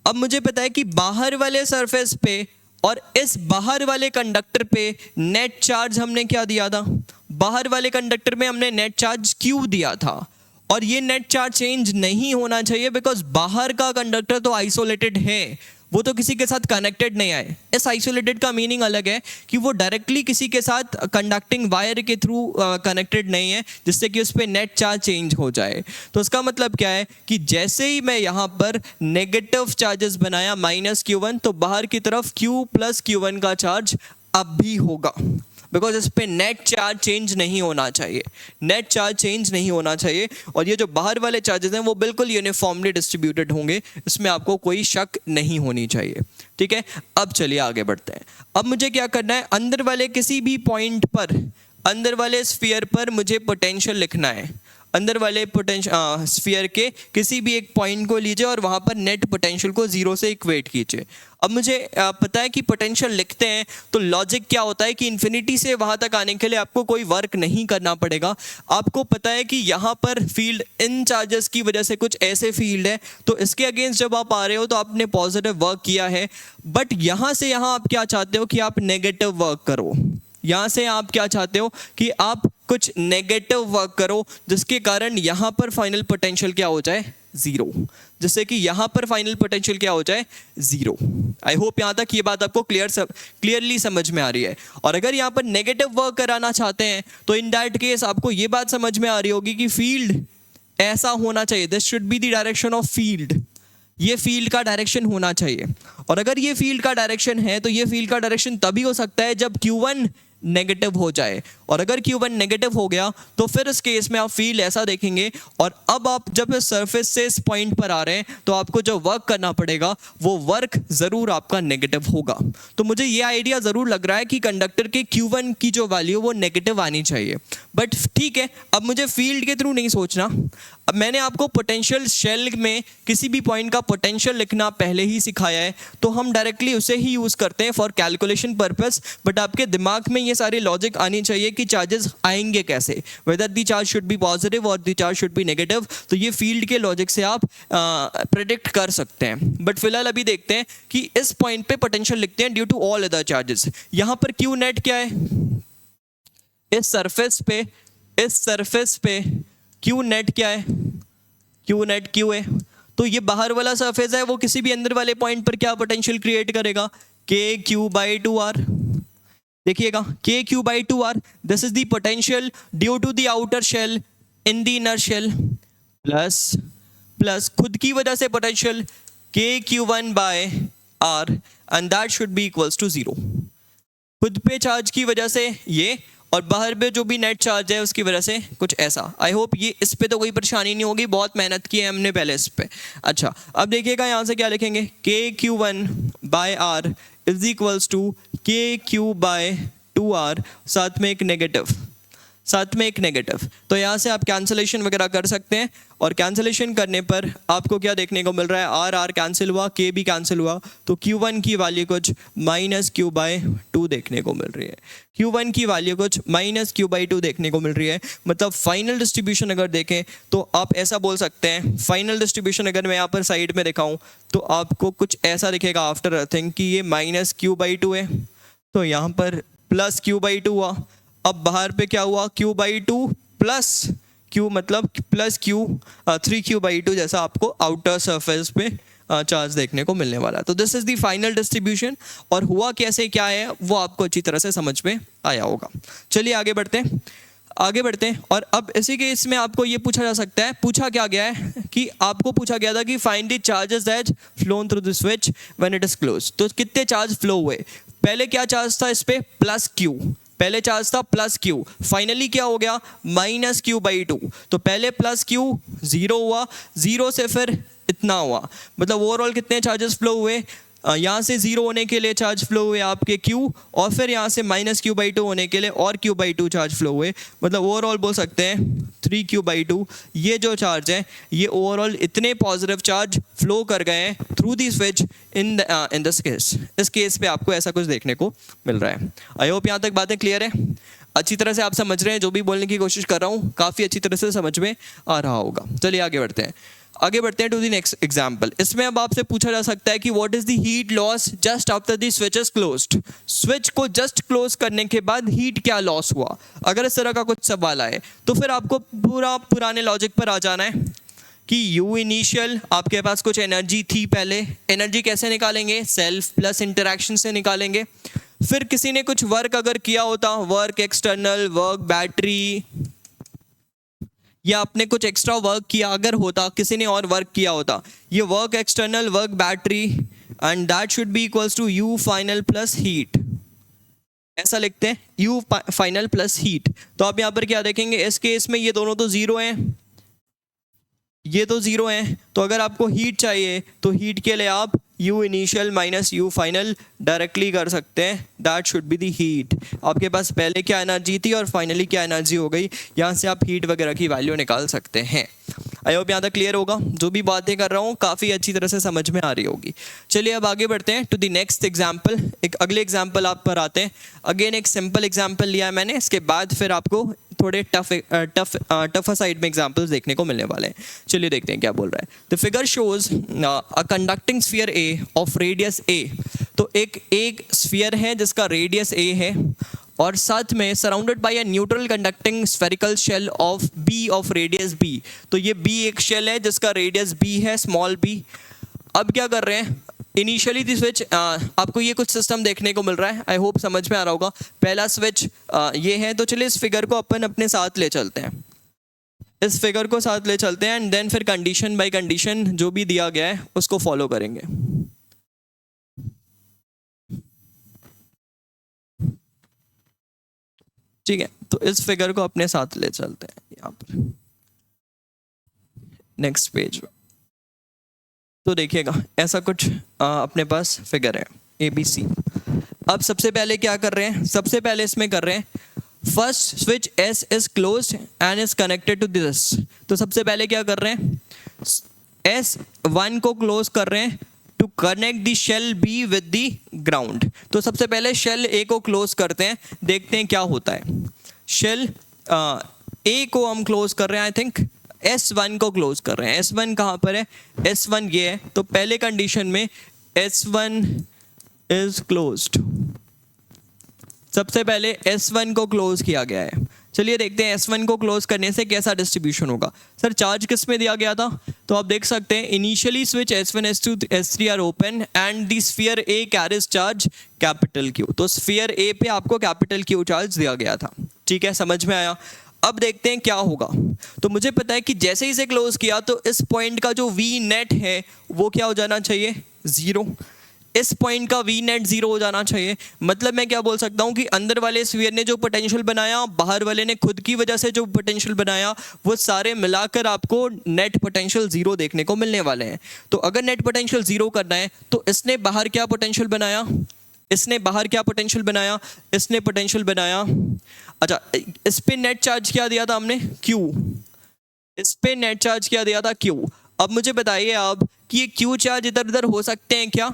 अब मुझे पता है कि बाहर वाले सरफेस पे और इस बाहर वाले कंडक्टर पे नेट चार्ज हमने क्या दिया था? बाहर वाले कंडक्टर में हमने नेट चार्ज q दिया था, और ये नेट चार्ज चेंज नहीं होना चाहिए बिकॉज बाहर का कंडक्टर तो आइसोलेटेड है, वो तो किसी के साथ कनेक्टेड नहीं है। इस आइसोलेटेड का मीनिंग अलग है कि वो डायरेक्टली किसी के साथ कंडक्टिंग वायर के थ्रू कनेक्टेड नहीं है जिससे कि उस पर नेट चार्ज चेंज हो जाए। तो उसका मतलब क्या है कि जैसे ही मैं यहाँ पर नेगेटिव चार्जेस बनाया -q1, तो बाहर की तरफ q + q1 का चार्ज अब भी होगा बिकॉज इस पे नेट चार्ज चेंज नहीं होना चाहिए, नेट चार्ज चेंज नहीं होना चाहिए। और ये जो बाहर वाले चार्जेस हैं वो बिल्कुल यूनिफॉर्मली डिस्ट्रीब्यूटेड होंगे, इसमें आपको कोई शक नहीं होनी चाहिए। ठीक है, अब चलिए आगे बढ़ते हैं। अब मुझे क्या करना है, अंदर वाले किसी भी पॉइंट पर, अंदर वाले स्फीयर पर मुझे पोटेंशियल लिखना है। अंदर वाले स्फीयर के किसी भी एक पॉइंट को लीजिए और वहाँ पर नेट पोटेंशियल को जीरो से इक्वेट कीजिए। अब मुझे पता है कि पोटेंशियल लिखते हैं तो लॉजिक क्या होता है कि इन्फिनिटी से वहाँ तक आने के लिए आपको कोई वर्क नहीं करना पड़ेगा। आपको पता है कि यहाँ पर फील्ड इन चार्जेस की वजह से कुछ ऐसे फील्ड है, तो इसके अगेंस्ट जब आप आ रहे हो तो आपने पॉजिटिव वर्क किया है, बट यहाँ से यहाँ आप क्या चाहते हो कि आप नेगेटिव वर्क करो। यहाँ से आप क्या चाहते हो कि आप कुछ नेगेटिव वर्क करो जिसके कारण यहाँ पर फाइनल पोटेंशियल क्या हो जाए? जीरो, जिससे कि यहाँ पर फाइनल पोटेंशियल क्या हो जाए, जीरो। आई होप यहाँ तक ये बात आपको क्लियरली समझ में आ रही है। और अगर यहाँ पर नेगेटिव वर्क कराना चाहते हैं तो इन दैट केस आपको ये बात समझ में आ रही होगी कि फील्ड ऐसा होना चाहिए, this should be the direction of field, ये फील्ड का डायरेक्शन होना चाहिए। और अगर ये फील्ड का डायरेक्शन है तो ये फील्ड का डायरेक्शन तभी हो सकता है जब Q1 नेगेटिव हो जाए। और अगर Q1 नेगेटिव हो गया तो फिर इस केस में आप फील्ड ऐसा देखेंगे। और अब आप जब इस सरफेस से इस पॉइंट पर आ रहे हैं तो आपको जो वर्क करना पड़ेगा वो वर्क ज़रूर आपका नेगेटिव होगा। तो मुझे ये आइडिया ज़रूर लग रहा है कि कंडक्टर के Q1 की जो वैल्यू वो नेगेटिव आनी चाहिए। बट ठीक है, अब मुझे फील्ड के थ्रू नहीं सोचना। अब मैंने आपको पोटेंशियल शेल में किसी भी पॉइंट का पोटेंशियल लिखना पहले ही सिखाया है, तो हम डायरेक्टली उसे ही यूज़ करते हैं फॉर कैलकुलेशन पर्पस। बट आपके दिमाग में ये सारी लॉजिक आनी चाहिए कि चार्जेस आएंगे कैसे, whether the charge should be positive और the charge should be negative. तो ये फील्ड के लॉजिक से आप प्रेडिक्ट कर सकते हैं। बट फिलहाल अभी देखते हैं कि इस पॉइंट पे पोटेंशियल लिखते हैं due to all other charges. यहाँ पर क्यू नेट क्या है, इस सरफेस पे क्यू नेट क्या है, क्यू नेट क्यू है। तो ये बाहर वाला सरफेस है, वो किसी भी अंदर वाले पॉइंट पर क्या पोटेंशियल क्रिएट करेगा, के क्यू बाई टू आर। देखिएगा K Q by two R, this is the potential due to the outer shell in the inner shell, plus खुद की वजह से potential K Q one by R and that should be equals to zero. खुद पे चार्ज की वजह से ये, और बाहर पे जो भी नेट चार्ज है उसकी वजह से कुछ ऐसा। आई होप ये इस पे तो कोई परेशानी नहीं होगी, बहुत मेहनत की है हमने पहले इस पे। अच्छा, अब देखिएगा यहाँ से क्या लिखेंगे, K Q one by R is equals to K Q by two R, साथ में एक नेगेटिव। तो यहाँ से आप कैंसलेशन वगैरह कर सकते हैं, और कैंसलेशन करने पर आपको क्या देखने को मिल रहा है, आर आर कैंसिल हुआ, के भी कैंसिल हुआ, तो Q1 की वैल्यू कुछ माइनस क्यू बाई टू देखने को मिल रही है। Q1 की वैल्यू कुछ माइनस क्यू बाई टू देखने को मिल रही है। मतलब फाइनल डिस्ट्रीब्यूशन अगर देखें तो आप ऐसा बोल सकते हैं, फाइनल डिस्ट्रीब्यूशन अगर मैं यहाँ पर साइड में दिखाऊँ तो आपको कुछ ऐसा दिखेगा आफ्टर अर्थिंग कि ये माइनस क्यू बाई टू है, तो यहाँ पर प्लस क्यू बाई टू हुआ। अब बाहर पे क्या हुआ, Q by two plus Q, मतलब plus Q 3Q by two जैसा आपको आउटर सरफेस पे चार्ज देखने को मिलने वाला। तो this is the final distribution, और हुआ कैसे क्या है वो आपको अच्छी तरह से समझ में आया होगा। चलिए आगे बढ़ते हैं। और अब इसी केस में आपको ये पूछा जा सकता है, पूछा क्या गया है कि आपको पूछा गया था कि find the charges that phloem through the switch when it is close. तो कितने चार्ज फ्लो हुए, पहले क्या चार्ज था इस पे, प्लस क्यू, पहले चार्ज था प्लस क्यू, फाइनली क्या हो गया माइनस क्यू बाई टू। तो पहले प्लस क्यू जीरो हुआ, जीरो से फिर इतना हुआ, मतलब ओवरऑल कितने चार्जेस फ्लो हुए, यहाँ से जीरो होने के लिए चार्ज फ्लो हुए आपके क्यू, और फिर यहाँ से माइनस क्यू बाई टू होने के लिए और Q by to charge flow हुए। मतलब ओवरऑल बोल सकते हैं 3Q बाई टू। ये जो चार्ज है ये ओवरऑल इतने पॉजिटिव चार्ज फ्लो कर गए हैं through the switch in this case. इस केस पे आपको ऐसा कुछ देखने को मिल रहा है। आई होप यहाँ तक बातें क्लियर है, अच्छी तरह से आप समझ रहे हैं, जो भी बोलने की कोशिश कर रहा हूँ काफ़ी अच्छी तरह से समझ में आ रहा होगा। चलिए आगे बढ़ते हैं टू द नेक्स्ट एग्जांपल। इसमें अब आपसे पूछा जा सकता है कि what is the heat loss just after the switch is closed. Switch को जस्ट क्लोज करने के बाद हीट क्या लॉस हुआ। अगर इस तरह का कुछ सवाल आए तो फिर आपको पूरा पुराने लॉजिक पर आ जाना है कि U इनिशियल, आपके पास कुछ एनर्जी थी पहले, एनर्जी कैसे निकालेंगे, सेल्फ प्लस इंटरैक्शन से निकालेंगे। फिर किसी ने कुछ वर्क अगर किया होता, वर्क एक्सटर्नल, वर्क बैटरी, या आपने कुछ एक्स्ट्रा वर्क किया अगर होता, किसी ने और वर्क किया होता, ये work external, work battery, and that should be equals to U final plus heat. ऐसा लिखते हैं U फाइनल प्लस हीट। तो आप यहाँ पर क्या देखेंगे, इस केस में ये दोनों तो जीरो हैं, ये तो जीरो हैं, तो अगर आपको हीट चाहिए तो हीट के लिए आप U initial minus U final directly कर सकते हैं, that should be the heat. आपके पास पहले क्या एनर्जी थी और फाइनली क्या एनर्जी हो गई, यहाँ से आप हीट वगैरह की वैल्यू निकाल सकते हैं। आई होप यहाँ तक क्लियर होगा, जो भी बातें कर रहा हूँ काफ़ी अच्छी तरह से समझ में आ रही होगी। चलिए अब आगे बढ़ते हैं टू द नेक्स्ट एग्जाम्पल। एक अगले एग्जाम्पल आप पर आते हैं। अगेन एक सिंपल एग्जाम्पल लिया है मैंने, इसके बाद फिर आपको थोड़े टफ साइड में एग्जाम्पल्स देखने को मिलने वाले हैं। चलिए देखते हैं क्या बोल रहा है। The figure shows a conducting sphere A of radius a. तो एक स्फीयर है जिसका रेडियस ए है, और साथ में surrounded by a neutral conducting spherical shell of B of radius B. तो ये बी एक शेल है जिसका रेडियस बी है, स्मॉल बी। अब क्या कर रहे हैं, इनिशियली दी स्विच, आपको ये कुछ सिस्टम देखने को मिल रहा है, आई होप समझ में आ रहा होगा। पहला स्विच ये है, तो चलिए इस फिगर को अपन अपने साथ ले चलते हैं, इस फिगर को साथ ले चलते हैं एंड देन फिर कंडीशन बाय कंडीशन जो भी दिया गया है उसको फॉलो करेंगे। ठीक है, तो इस फिगर को अपने साथ ले चलते हैं यहाँ पर नेक्स्ट पेज। तो देखिएगा ऐसा कुछ अपने पास फिगर है ABC। अब सबसे पहले क्या कर रहे हैं, सबसे पहले इसमें कर रहे हैं first switch S is closed and is connected to this. तो सबसे पहले क्या कर रहे हैं, S1 को क्लोज कर रहे हैं to connect the shell B with the ground. तो सबसे पहले शेल A को क्लोज करते हैं, देखते हैं क्या होता है। शेल A को हम क्लोज कर रहे हैं, आई थिंक S1 को क्लोज कर रहे हैं। S1 कहाँ पर है, S1 ये है। तो पहले कंडीशन में S1 इज क्लोज्ड, सबसे पहले S1 को क्लोज किया गया है। चलिए देखते हैं S1 को क्लोज करने से कैसा डिस्ट्रीब्यूशन होगा। सर चार्ज किस में दिया गया था, तो आप देख सकते हैं initially switch S1 S2 S3 are open and the sphere A carries charge capital Q। तो स्फीयर A पे आपको कैपिटल Q चार्ज दिया गया था। ठीक है, समझ में आया। अब देखते हैं क्या होगा। तो मुझे पता है कि जैसे ही इसे क्लोज किया तो इस पॉइंट का जो V नेट है वो क्या हो जाना चाहिए, 0। इस पॉइंट का V नेट 0 हो जाना चाहिए। मतलब मैं क्या बोल सकता हूँ कि अंदर वाले स्फीयर ने जो पोटेंशियल बनाया, बाहर वाले ने खुद की वजह से जो पोटेंशियल बनाया, वो सारे मिलाकर आपको नेट पोटेंशियल 0 देखने को मिलने वाले हैं। तो अगर नेट पोटेंशियल 0 करना है तो इसने बाहर क्या पोटेंशियल बनाया, इसने बाहर क्या पोटेंशियल बनाया, इसने पोटेंशियल बनाया, अच्छा इस पे नेट चार्ज क्या दिया था हमने, Q। इस पे नेट चार्ज क्या दिया था, Q। अब मुझे बताइए आप कि ये Q चार्ज इधर उधर हो सकते हैं क्या,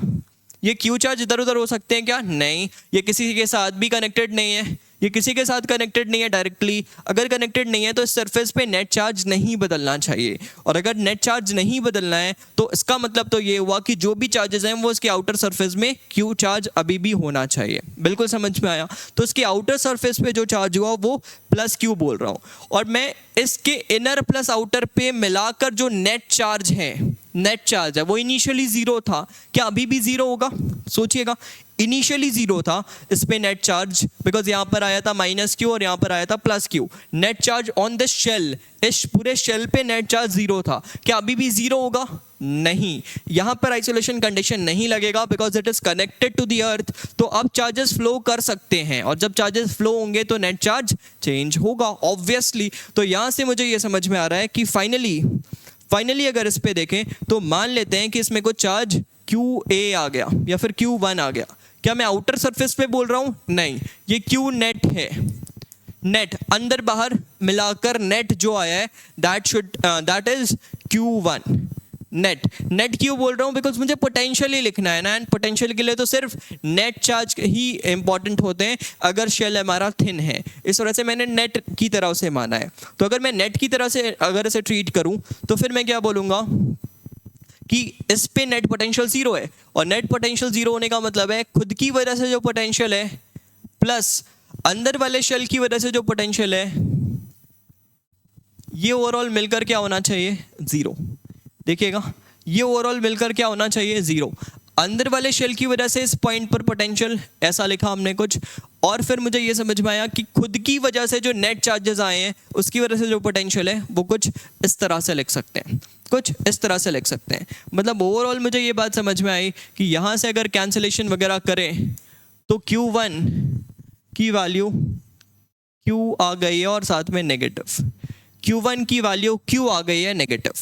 ये Q चार्ज इधर उधर हो सकते हैं क्या, नहीं। ये किसी के साथ भी कनेक्टेड नहीं है, ये किसी के साथ कनेक्टेड नहीं है डायरेक्टली। अगर कनेक्टेड नहीं है तो इस सरफेस पे नेट चार्ज नहीं बदलना चाहिए, और अगर नेट चार्ज नहीं बदलना है तो इसका मतलब तो ये हुआ कि जो भी चार्जेस हैं वो इसके आउटर सरफेस में Q चार्ज अभी भी होना चाहिए। बिल्कुल समझ में आया। तो इसके आउटर सरफेस पे जो चार्ज हुआ वो प्लस Q बोल रहा हूँ, और मैं इसके इनर प्लस आउटर पे मिलाकर जो नेट चार्ज है, नेट चार्ज है वो इनिशियली 0 था, क्या अभी भी 0 होगा, सोचिएगा। इनिशियली 0 था इस पे नेट चार्ज, बिकॉज यहाँ पर आया था -Q और यहाँ पर आया था +Q। Net charge on this shell, इस पूरे शेल पे नेट चार्ज 0 था, क्या अभी भी 0 होगा, नहीं। यहाँ पर आइसोलेशन कंडीशन नहीं लगेगा because it is connected to the earth. तो अब चार्जेस फ्लो कर सकते हैं, और जब चार्जेस फ्लो होंगे तो नेट चार्ज चेंज होगा ऑब्वियसली। तो यहाँ से मुझे ये समझ में आ रहा है कि फाइनली अगर इस पे देखें तो मान लेते हैं कि इसमें कोई चार्ज QA आ गया या फिर Q1 आ गया। क्या मैं आउटर सरफेस पे बोल रहा हूं, नहीं, ये Q नेट है। नेट अंदर बाहर मिलाकर नेट जो आया है दैट इज Q1 नेट क्यों बोल रहा हूँ, बिकॉज मुझे पोटेंशियल ही लिखना है ना, एंड पोटेंशियल के लिए तो सिर्फ नेट चार्ज ही इंपॉर्टेंट होते हैं अगर शेल हमारा थिन है। इस वजह से मैंने नेट की तरह से माना है। तो अगर मैं नेट की तरह से अगर इसे ट्रीट करूँ तो फिर मैं क्या बोलूँगा कि इस पे नेट पोटेंशियल 0 है, और नेट पोटेंशियल 0 होने का मतलब है खुद की वजह से जो पोटेंशियल है प्लस अंदर वाले शेल की वजह से जो पोटेंशियल है, ये ओवरऑल मिलकर क्या होना चाहिए, 0। देखिएगा ये ओवरऑल मिलकर क्या होना चाहिए, 0। अंदर वाले शेल की वजह से इस पॉइंट पर पोटेंशियल ऐसा लिखा हमने कुछ, और फिर मुझे ये समझ में आया कि खुद की वजह से जो नेट चार्जेस आए हैं उसकी वजह से जो पोटेंशियल है वो कुछ इस तरह से लिख सकते हैं, कुछ इस तरह से लिख सकते हैं। मतलब ओवरऑल मुझे ये बात समझ में आई कि यहाँ से अगर कैंसिलेशन वगैरह करें तो Q1 की वैल्यू Q आ गई है और साथ में नेगेटिव, Q1 की वैल्यू Q आ गई है नेगेटिव,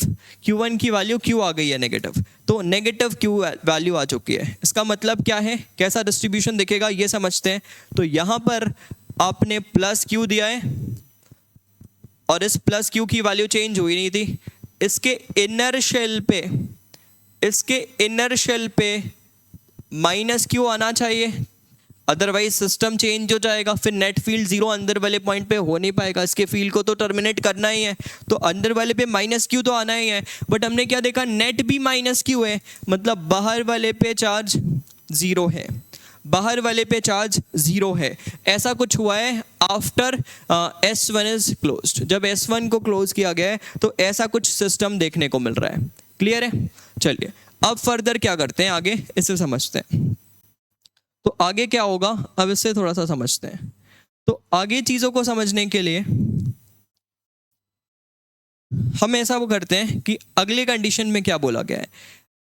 Q1 की वैल्यू Q आ गई है नेगेटिव, तो नेगेटिव Q वैल्यू आ चुकी है। इसका मतलब क्या है, कैसा डिस्ट्रीब्यूशन दिखेगा ये समझते हैं। तो यहाँ पर आपने +Q दिया है और इस +Q की वैल्यू चेंज हुई नहीं थी। इसके इनर शेल पे -Q आना चाहिए, अदरवाइज सिस्टम चेंज हो जाएगा, फिर नेट फील्ड 0 अंदर वाले पॉइंट पे हो नहीं पाएगा। इसके फील्ड को तो टर्मिनेट करना ही है, तो अंदर वाले पे -Q तो आना ही है। बट हमने क्या देखा, नेट भी -Q है, मतलब बाहर वाले पे चार्ज 0 है, बाहर वाले पे चार्ज 0 है। ऐसा कुछ हुआ है आफ्टर S1 इज क्लोज्ड। जब S1 को क्लोज किया गया है तो ऐसा कुछ सिस्टम देखने को मिल रहा है। क्लियर है? चलिए अब फर्दर क्या करते हैं, आगे इसे समझते हैं। तो आगे क्या होगा अब इससे थोड़ा सा समझते हैं। तो आगे चीजों को समझने के लिए हम ऐसा वो करते हैं कि अगले कंडीशन में क्या बोला गया है,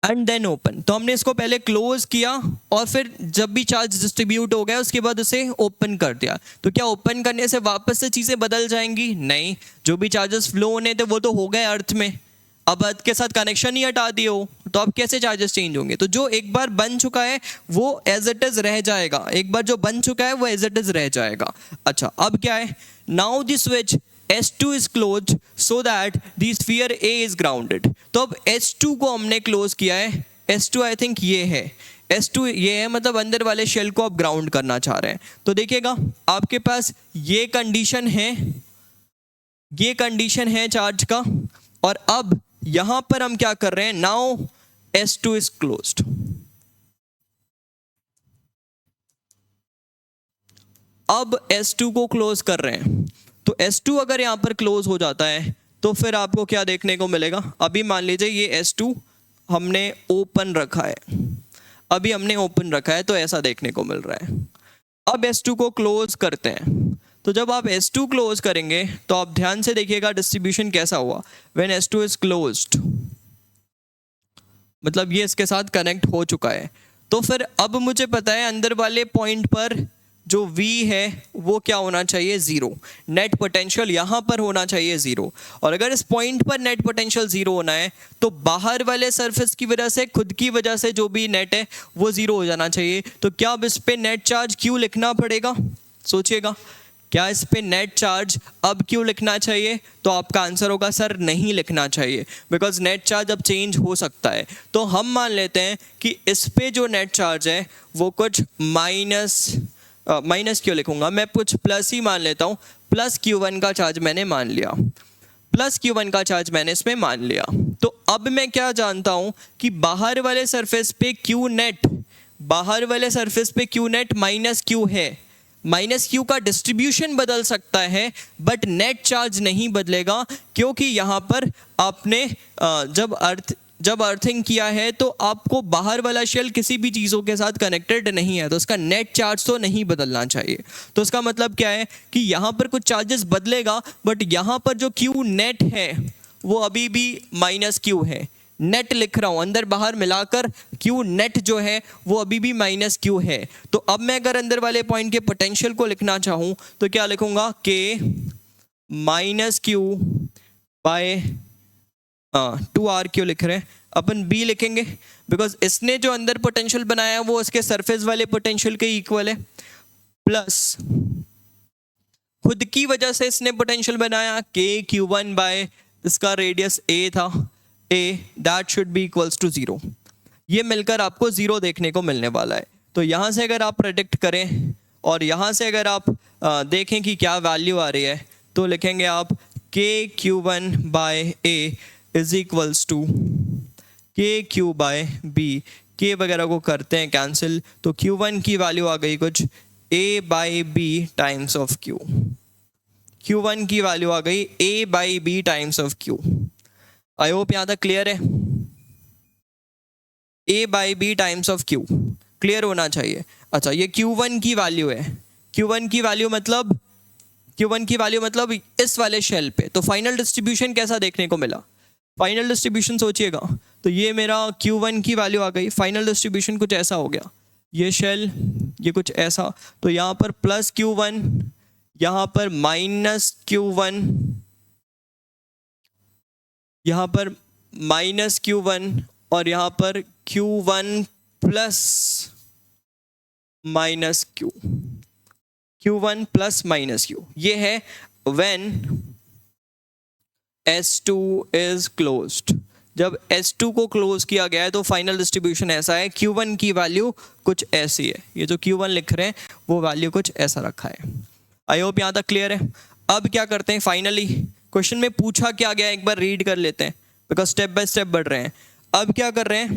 एंड देन ओपन। तो हमने इसको पहले क्लोज किया और फिर जब भी चार्ज डिस्ट्रीब्यूट हो गया उसके बाद उसे ओपन कर दिया। तो क्या ओपन करने से वापस से चीजें बदल जाएंगी? नहीं, जो भी चार्जेस फ्लो होने थे वो तो हो गए अर्थ में। अब अर्थ के साथ कनेक्शन ही हटा दिए हो तो अब कैसे चार्जेस चेंज होंगे? तो जो एक बार बन चुका है वो एज इट इज रह जाएगा। एक बार जो बन चुका है वो एज इट इज रह जाएगा। अच्छा अब क्या है, now the switch S2 is closed so that the sphere A is grounded। तो अब S2 को हमने क्लोज किया है। S2 आई थिंक ये है, S2 ये है, मतलब अंदर वाले शेल को आप ग्राउंड करना चाह रहे हैं। तो देखिएगा आपके पास ये कंडीशन है चार्ज का, और अब यहां पर हम क्या कर रहे हैं, नाउ S2 is closed। अब S2 को क्लोज कर रहे हैं। तो S2 अगर यहां पर क्लोज हो जाता है तो फिर आपको क्या देखने को मिलेगा? अभी मान लीजिए ये S2 हमने ओपन रखा है, तो ऐसा देखने को मिल रहा है। अब S2 को क्लोज करते हैं। तो जब आप S2 क्लोज करेंगे तो आप ध्यान से देखिएगा डिस्ट्रीब्यूशन कैसा हुआ। व्हेन S2 इज क्लोज्ड मतलब ये इसके साथ कनेक्ट हो चुका है। तो फिर अब मुझे पता है अंदर वाले पॉइंट पर जो V है वो क्या होना चाहिए, 0। नेट पोटेंशियल यहाँ पर होना चाहिए 0। और अगर इस पॉइंट पर नेट पोटेंशियल 0 होना है तो बाहर वाले सरफेस की वजह से, खुद की वजह से जो भी नेट है वो 0 हो जाना चाहिए। तो क्या अब इस पे नेट चार्ज क्यों लिखना पड़ेगा? सोचिएगा, क्या इस पे नेट चार्ज अब क्यों लिखना चाहिए? तो आपका आंसर होगा सर नहीं लिखना चाहिए, बिकॉज नेट चार्ज अब चेंज हो सकता है। तो हम मान लेते हैं कि इस पे जो नेट चार्ज है वो कुछ माइनस क्यों लिखूंगा मैं, कुछ प्लस ही मान लेता हूं। प्लस Q1 का चार्ज मैंने मान लिया, इसमें मान लिया। तो अब मैं क्या जानता हूं कि बाहर वाले सरफेस पे Q नेट माइनस Q है। माइनस Q का डिस्ट्रीब्यूशन बदल सकता है बट नेट चार्ज नहीं बदलेगा, क्योंकि यहां पर आपने जब अर्थिंग किया है तो आपको बाहर वाला शेल किसी भी चीज़ों के साथ कनेक्टेड नहीं है, तो उसका नेट चार्ज तो नहीं बदलना चाहिए। तो इसका मतलब क्या है कि यहाँ पर कुछ चार्जेस बदलेगा बट यहाँ पर जो Q नेट है वो अभी भी माइनस Q है। नेट लिख रहा हूँ, अंदर बाहर मिलाकर Q नेट जो है वो अभी भी माइनस Q है। तो अब मैं अगर अंदर वाले पॉइंट के पोटेंशियल को लिखना चाहूँ तो क्या लिखूंगा, K minus Q bye 2R क्यों लिख रहे हैं, अपन B लिखेंगे बिकॉज इसने जो अंदर पोटेंशियल बनाया है वो इसके सरफेस वाले पोटेंशियल के इक्वल है, प्लस खुद की वजह से इसने पोटेंशियल बनाया KQ1 बाय इसका रेडियस A था, A that should be equals to 0। ये मिलकर आपको 0 देखने को मिलने वाला है। तो यहाँ से अगर आप प्रेडिक्ट करें और यहाँ से अगर आप देखें कि क्या वैल्यू आ रही है तो लिखेंगे आप KQ1 by A is equals to KQ by B। K वगैरह को करते हैं कैंसिल, तो Q1 की वैल्यू आ गई कुछ A by B times of Q। Q1 की वैल्यू आ गई A by B times of Q। I hope यहाँ तक क्लियर है। A by B times of Q clear होना चाहिए। अच्छा ये Q1 की वैल्यू है, Q1 की वैल्यू मतलब इस वाले शेल पे। तो फाइनल डिस्ट्रीब्यूशन कैसा देखने को मिला, फाइनल डिस्ट्रीब्यूशन सोचिएगा, तो ये मेरा Q1 की वैल्यू आ गई। फाइनल डिस्ट्रीब्यूशन कुछ ऐसा हो गया, ये शेल ये कुछ ऐसा, तो यहाँ पर प्लस Q1, यहाँ पर माइनस Q1, यहाँ पर माइनस Q1 और यहाँ पर Q1 plus minus Q1 plus minus Q। ये है व्हेन S2 इज क्लोज्ड। जब S2 को क्लोज किया गया है तो फाइनल डिस्ट्रीब्यूशन ऐसा है, Q1 की वैल्यू कुछ ऐसी है, ये जो Q1 लिख रहे हैं वो वैल्यू कुछ ऐसा रखा है। आई होप यहाँ तक क्लियर है। अब क्या करते हैं, फाइनली क्वेश्चन में पूछा क्या गया एक बार रीड कर लेते हैं बिकॉज स्टेप बाय स्टेप बढ़ रहे हैं। अब क्या कर रहे हैं,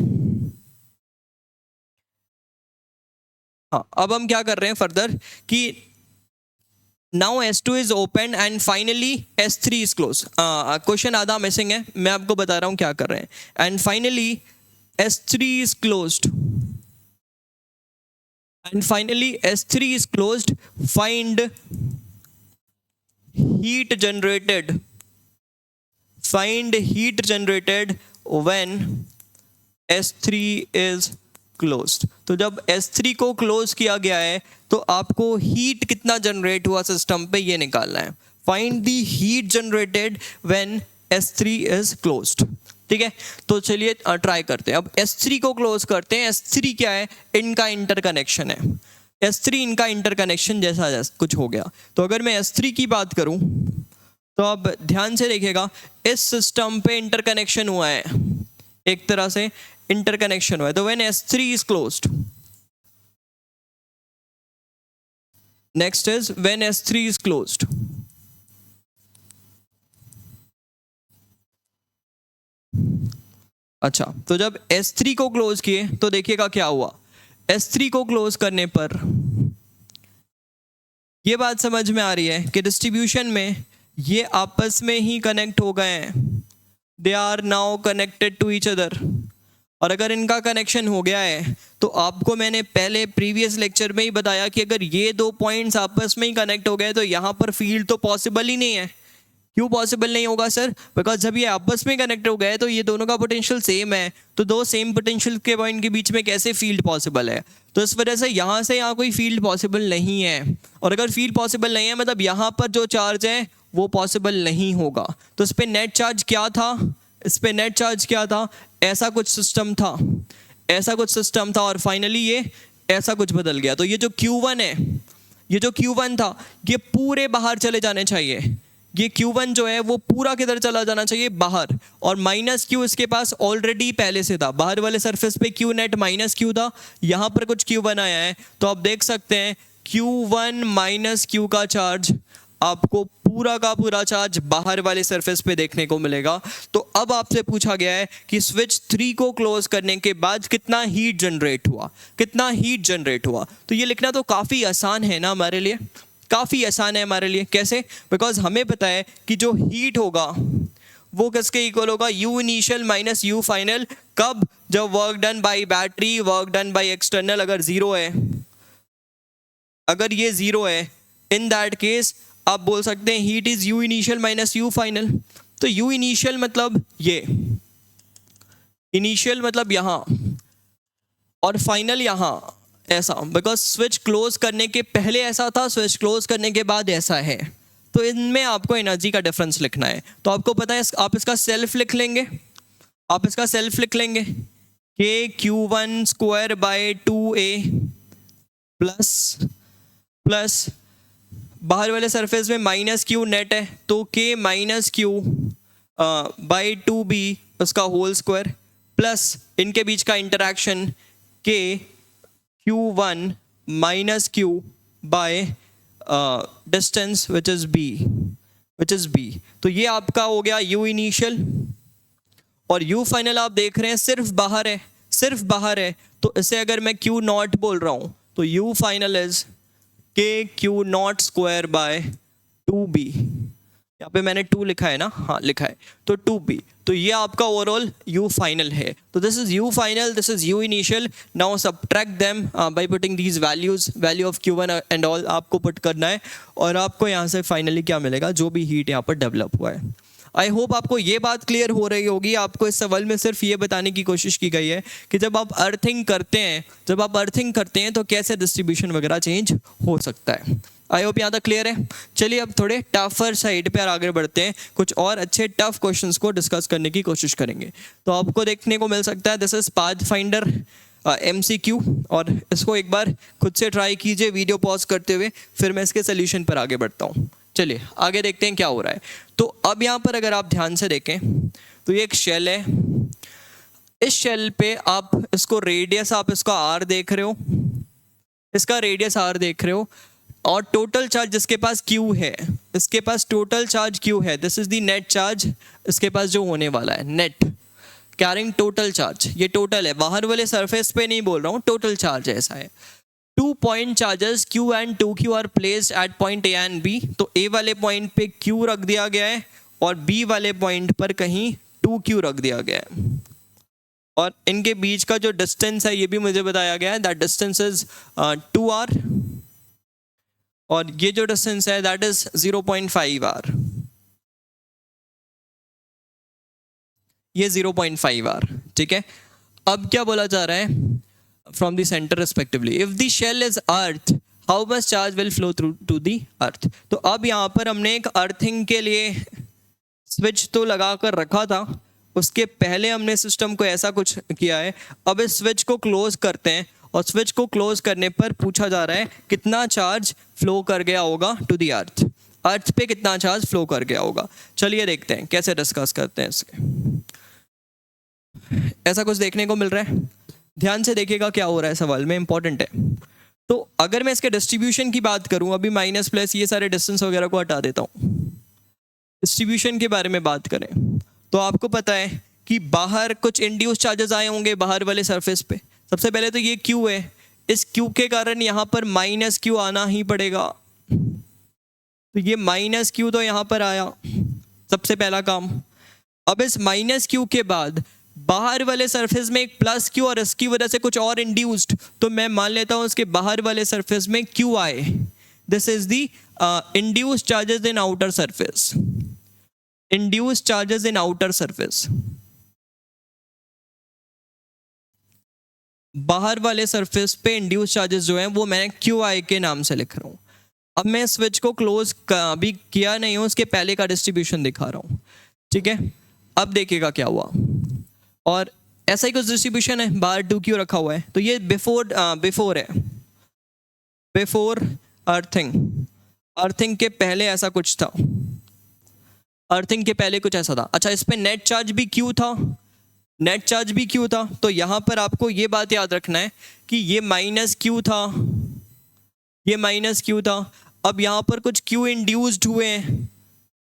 हाँ, अब हम क्या कर रहे हैं फर्दर कि now S2 is open and finally S3 is close. Question आधा मिसिंग है, मैं आपको बता रहा हूं क्या कर रहे हैं। And finally S3 is closed, and finally S3 is closed, find heat generated, find heat generated when S3 is closed। तो जब S3 को क्लोज किया गया है तो आपको हीट कितना जनरेट हुआ सिस्टम पे ये निकालना है। Find the heat generated when S3 is closed. ठीक है, तो चलिए ट्राई करते हैं। अब S3 को क्लोज करते हैं। S3 क्या है? इनका इंटरकनेक्शन है। S3 इनका इंटरकनेक्शन जैसा कुछ हो गया। तो अगर मैं S3 की बात करूं तो अब ध्यान से देखिएगा, इस सिस्टम पे इंटरकनेक्शन हुआ है, एक तरह से इंटरकनेक्शन हुआ है। तो when S3 is closed, next is when S3 is closed, अच्छा, तो जब S3 को क्लोज किए तो देखिएगा क्या हुआ। S3 को क्लोज करने पर ये बात समझ में आ रही है कि डिस्ट्रीब्यूशन में ये आपस में ही कनेक्ट हो गए हैं। They are now connected to each other. और अगर इनका कनेक्शन हो गया है तो आपको मैंने पहले प्रीवियस लेक्चर में ही बताया कि अगर ये दो पॉइंट्स आपस में ही कनेक्ट हो गए तो यहाँ पर फील्ड तो पॉसिबल ही नहीं है। क्यों पॉसिबल नहीं होगा सर? बिकॉज जब ये आपस में कनेक्ट हो गए तो ये दोनों का पोटेंशियल सेम है, तो दो सेम पोटेंशियल के पॉइंट के बीच में कैसे फील्ड पॉसिबल है? तो इस वजह से यहाँ से यहाँ कोई फील्ड पॉसिबल नहीं है। और अगर फील्ड पॉसिबल नहीं है मतलब यहाँ पर जो चार्ज है वो पॉसिबल नहीं होगा। तो इस पर नेट चार्ज क्या था? इस पर नेट चार्ज क्या था? ऐसा कुछ सिस्टम था, ऐसा कुछ सिस्टम था, और फाइनली ये ऐसा कुछ बदल गया। तो ये जो Q1 है, ये जो Q1 था, ये पूरे बाहर चले जाने चाहिए। ये Q1 जो है वो पूरा किधर चला जाना चाहिए? बाहर। और माइनस Q इसके पास ऑलरेडी पहले से था, बाहर वाले सरफेस पे Q नेट माइनस Q था, यहाँ पर कुछ Q1 आया है। तो आप देख सकते हैं Q1 माइनस Q का चार्ज आपको पूरा का पूरा चार्ज बाहर वाले सरफेस पे देखने को मिलेगा। तो अब आपसे पूछा गया है कि स्विच 3 को क्लोज करने के बाद कितना हीट जनरेट हुआ, कितना हीट जनरेट हुआ। तो ये लिखना तो काफ़ी आसान है ना हमारे लिए, काफ़ी आसान है हमारे लिए। कैसे? बिकॉज हमें पता है कि जो हीट होगा वो किसके इक्वल होगा? U initial minus U final. कब? जब work done bye battery, work done by external अगर ज़ीरो है, अगर ये ज़ीरो है, इन दैट केस आप बोल सकते हैं heat is U initial minus U final. तो U इनिशियल मतलब ये, इनिशियल मतलब यहाँ, और फाइनल यहाँ, ऐसा। बिकॉज स्विच क्लोज करने के पहले ऐसा था, स्विच क्लोज करने के बाद ऐसा है। तो इनमें आपको एनर्जी का डिफरेंस लिखना है। तो आपको पता है आप इसका सेल्फ लिख लेंगे, आप इसका सेल्फ लिख लेंगे कि Q1 square by 2A plus plus बाहर वाले सरफेस में माइनस Q नेट है तो K minus Q by 2B उसका होल स्क्वायर, प्लस इनके बीच का interaction K Q1 minus Q by distance which is B। तो ये आपका हो गया U इनिशियल, और U फाइनल आप देख रहे हैं सिर्फ बाहर है, सिर्फ बाहर है। तो इसे अगर मैं Q नॉट बोल रहा हूँ तो U final is K Q not square by 2B। यहाँ पे मैंने 2 लिखा है ना, हाँ लिखा है, तो 2B। तो ये आपका ओवरऑल U फाइनल है। तो this is U final, this is U initial. Now subtract them by putting these values, value of Q1 and all आपको पुट करना है, और आपको यहाँ से फाइनली क्या मिलेगा? जो भी हीट यहाँ पर डेवलप हुआ है। आई होप आपको ये बात क्लियर हो रही होगी। आपको इस सवाल में सिर्फ ये बताने की कोशिश की गई है कि जब आप अर्थिंग करते हैं, जब आप अर्थिंग करते हैं तो कैसे डिस्ट्रीब्यूशन वगैरह चेंज हो सकता है। आई होप यहाँ तक क्लियर है। चलिए अब थोड़े टफर साइड पे आगे बढ़ते हैं, कुछ और अच्छे टफ क्वेश्चंस को डिस्कस करने की कोशिश करेंगे। तो आपको देखने को मिल सकता है दिस इज पाथफाइंडर MCQ, और इसको एक बार खुद से ट्राई कीजिए वीडियो पॉज करते हुए, फिर मैं इसके सोल्यूशन पर आगे बढ़ता हूँ। चलिए आगे देखते हैं क्या हो रहा है। तो अब यहाँ पर अगर आप ध्यान से देखें तो ये एक शेल है, इस शेल पे आप इसको रेडियस, आप इसका R देख रहे हो, इसका रेडियस R देख रहे हो, और टोटल चार्ज जिसके पास Q है, इसके पास टोटल चार्ज Q है, this is the net charge इसके पास जो होने वाला है, नेट कैरिंग टोटल चार्ज। ये टोटल है, बाहर वाले सरफेस पे नहीं बोल रहा हूँ, टोटल चार्ज ऐसा है। Two point charges Q and 2Q are placed at point A and B। तो A वाले पॉइंट पे Q रख दिया गया है और B वाले पॉइंट पर कहीं 2Q रख दिया गया है, और इनके बीच का जो डिस्टेंस है ये भी मुझे बताया गया है, दैट डिस्टेंस इज 2R, और ये जो डिस्टेंस है दैट इज 0.5R। ये 0.5R, ठीक है। अब क्या बोला जा रहा है, from the centre respectively if the shell is earth how much charge will flow through to the earth. तो अब यहाँ पर हमने एक अर्थिंग के लिए स्विच तो लगा कर रखा था, उसके पहले हमने सिस्टम को ऐसा कुछ किया है। अब इस स्विच को क्लोज करते हैं, और स्विच को क्लोज करने पर पूछा जा रहा है कितना चार्ज फ्लो कर गया होगा टू द अर्थ, अर्थ पे कितना चार्ज फ्लो कर गया होगा। चलिए देखते हैं कैसे डिस्कस करते हैं इसके। ऐसा कुछ देखने को मिल रहा है, ध्यान से देखिएगा क्या हो रहा है सवाल में, इंपॉर्टेंट है। तो अगर मैं इसके डिस्ट्रीब्यूशन की बात करूं, अभी माइनस प्लस ये सारे डिस्टेंस वगैरह को हटा देता हूं, डिस्ट्रीब्यूशन के बारे में बात करें तो आपको पता है कि बाहर कुछ इंड्यूस चार्जेस आए होंगे बाहर वाले सरफेस पे। सबसे पहले तो ये Q है, इस Q के कारण यहाँ पर माइनस Q आना ही पड़ेगा, तो ये माइनस Q तो यहाँ पर आया, सबसे पहला काम। अब इस माइनस Q के बाद बाहर वाले सरफेस में एक प्लस Q और इसकी वजह से कुछ और इंड्यूस्ड, तो मैं मान लेता हूँ उसके बाहर वाले सरफेस में Q आए। This is the induced charges in outer surface, induced charges in outer surface. बाहर वाले सरफेस पे इंड्यूस चार्जेस जो हैं वो मैं QI के नाम से लिख रहा हूँ। अब मैं स्विच को क्लोज अभी किया नहीं हूँ, उसके पहले का डिस्ट्रीब्यूशन दिखा रहा हूँ, ठीक है। अब देखिएगा क्या हुआ, और ऐसा ही कुछ डिस्ट्रीब्यूशन है, बाहर 2Q रखा हुआ है, तो ये बिफोर है, बिफोर अर्थिंग, अर्थिंग के पहले ऐसा कुछ था, अर्थिंग के पहले कुछ ऐसा था। अच्छा, इस पे नेट चार्ज भी Q था, नेट चार्ज भी Q था, तो यहां पर आपको ये बात याद रखना है कि ये माइनस Q था, ये माइनस Q था। अब यहां पर कुछ Q इंड्यूस्ड हुए हैं,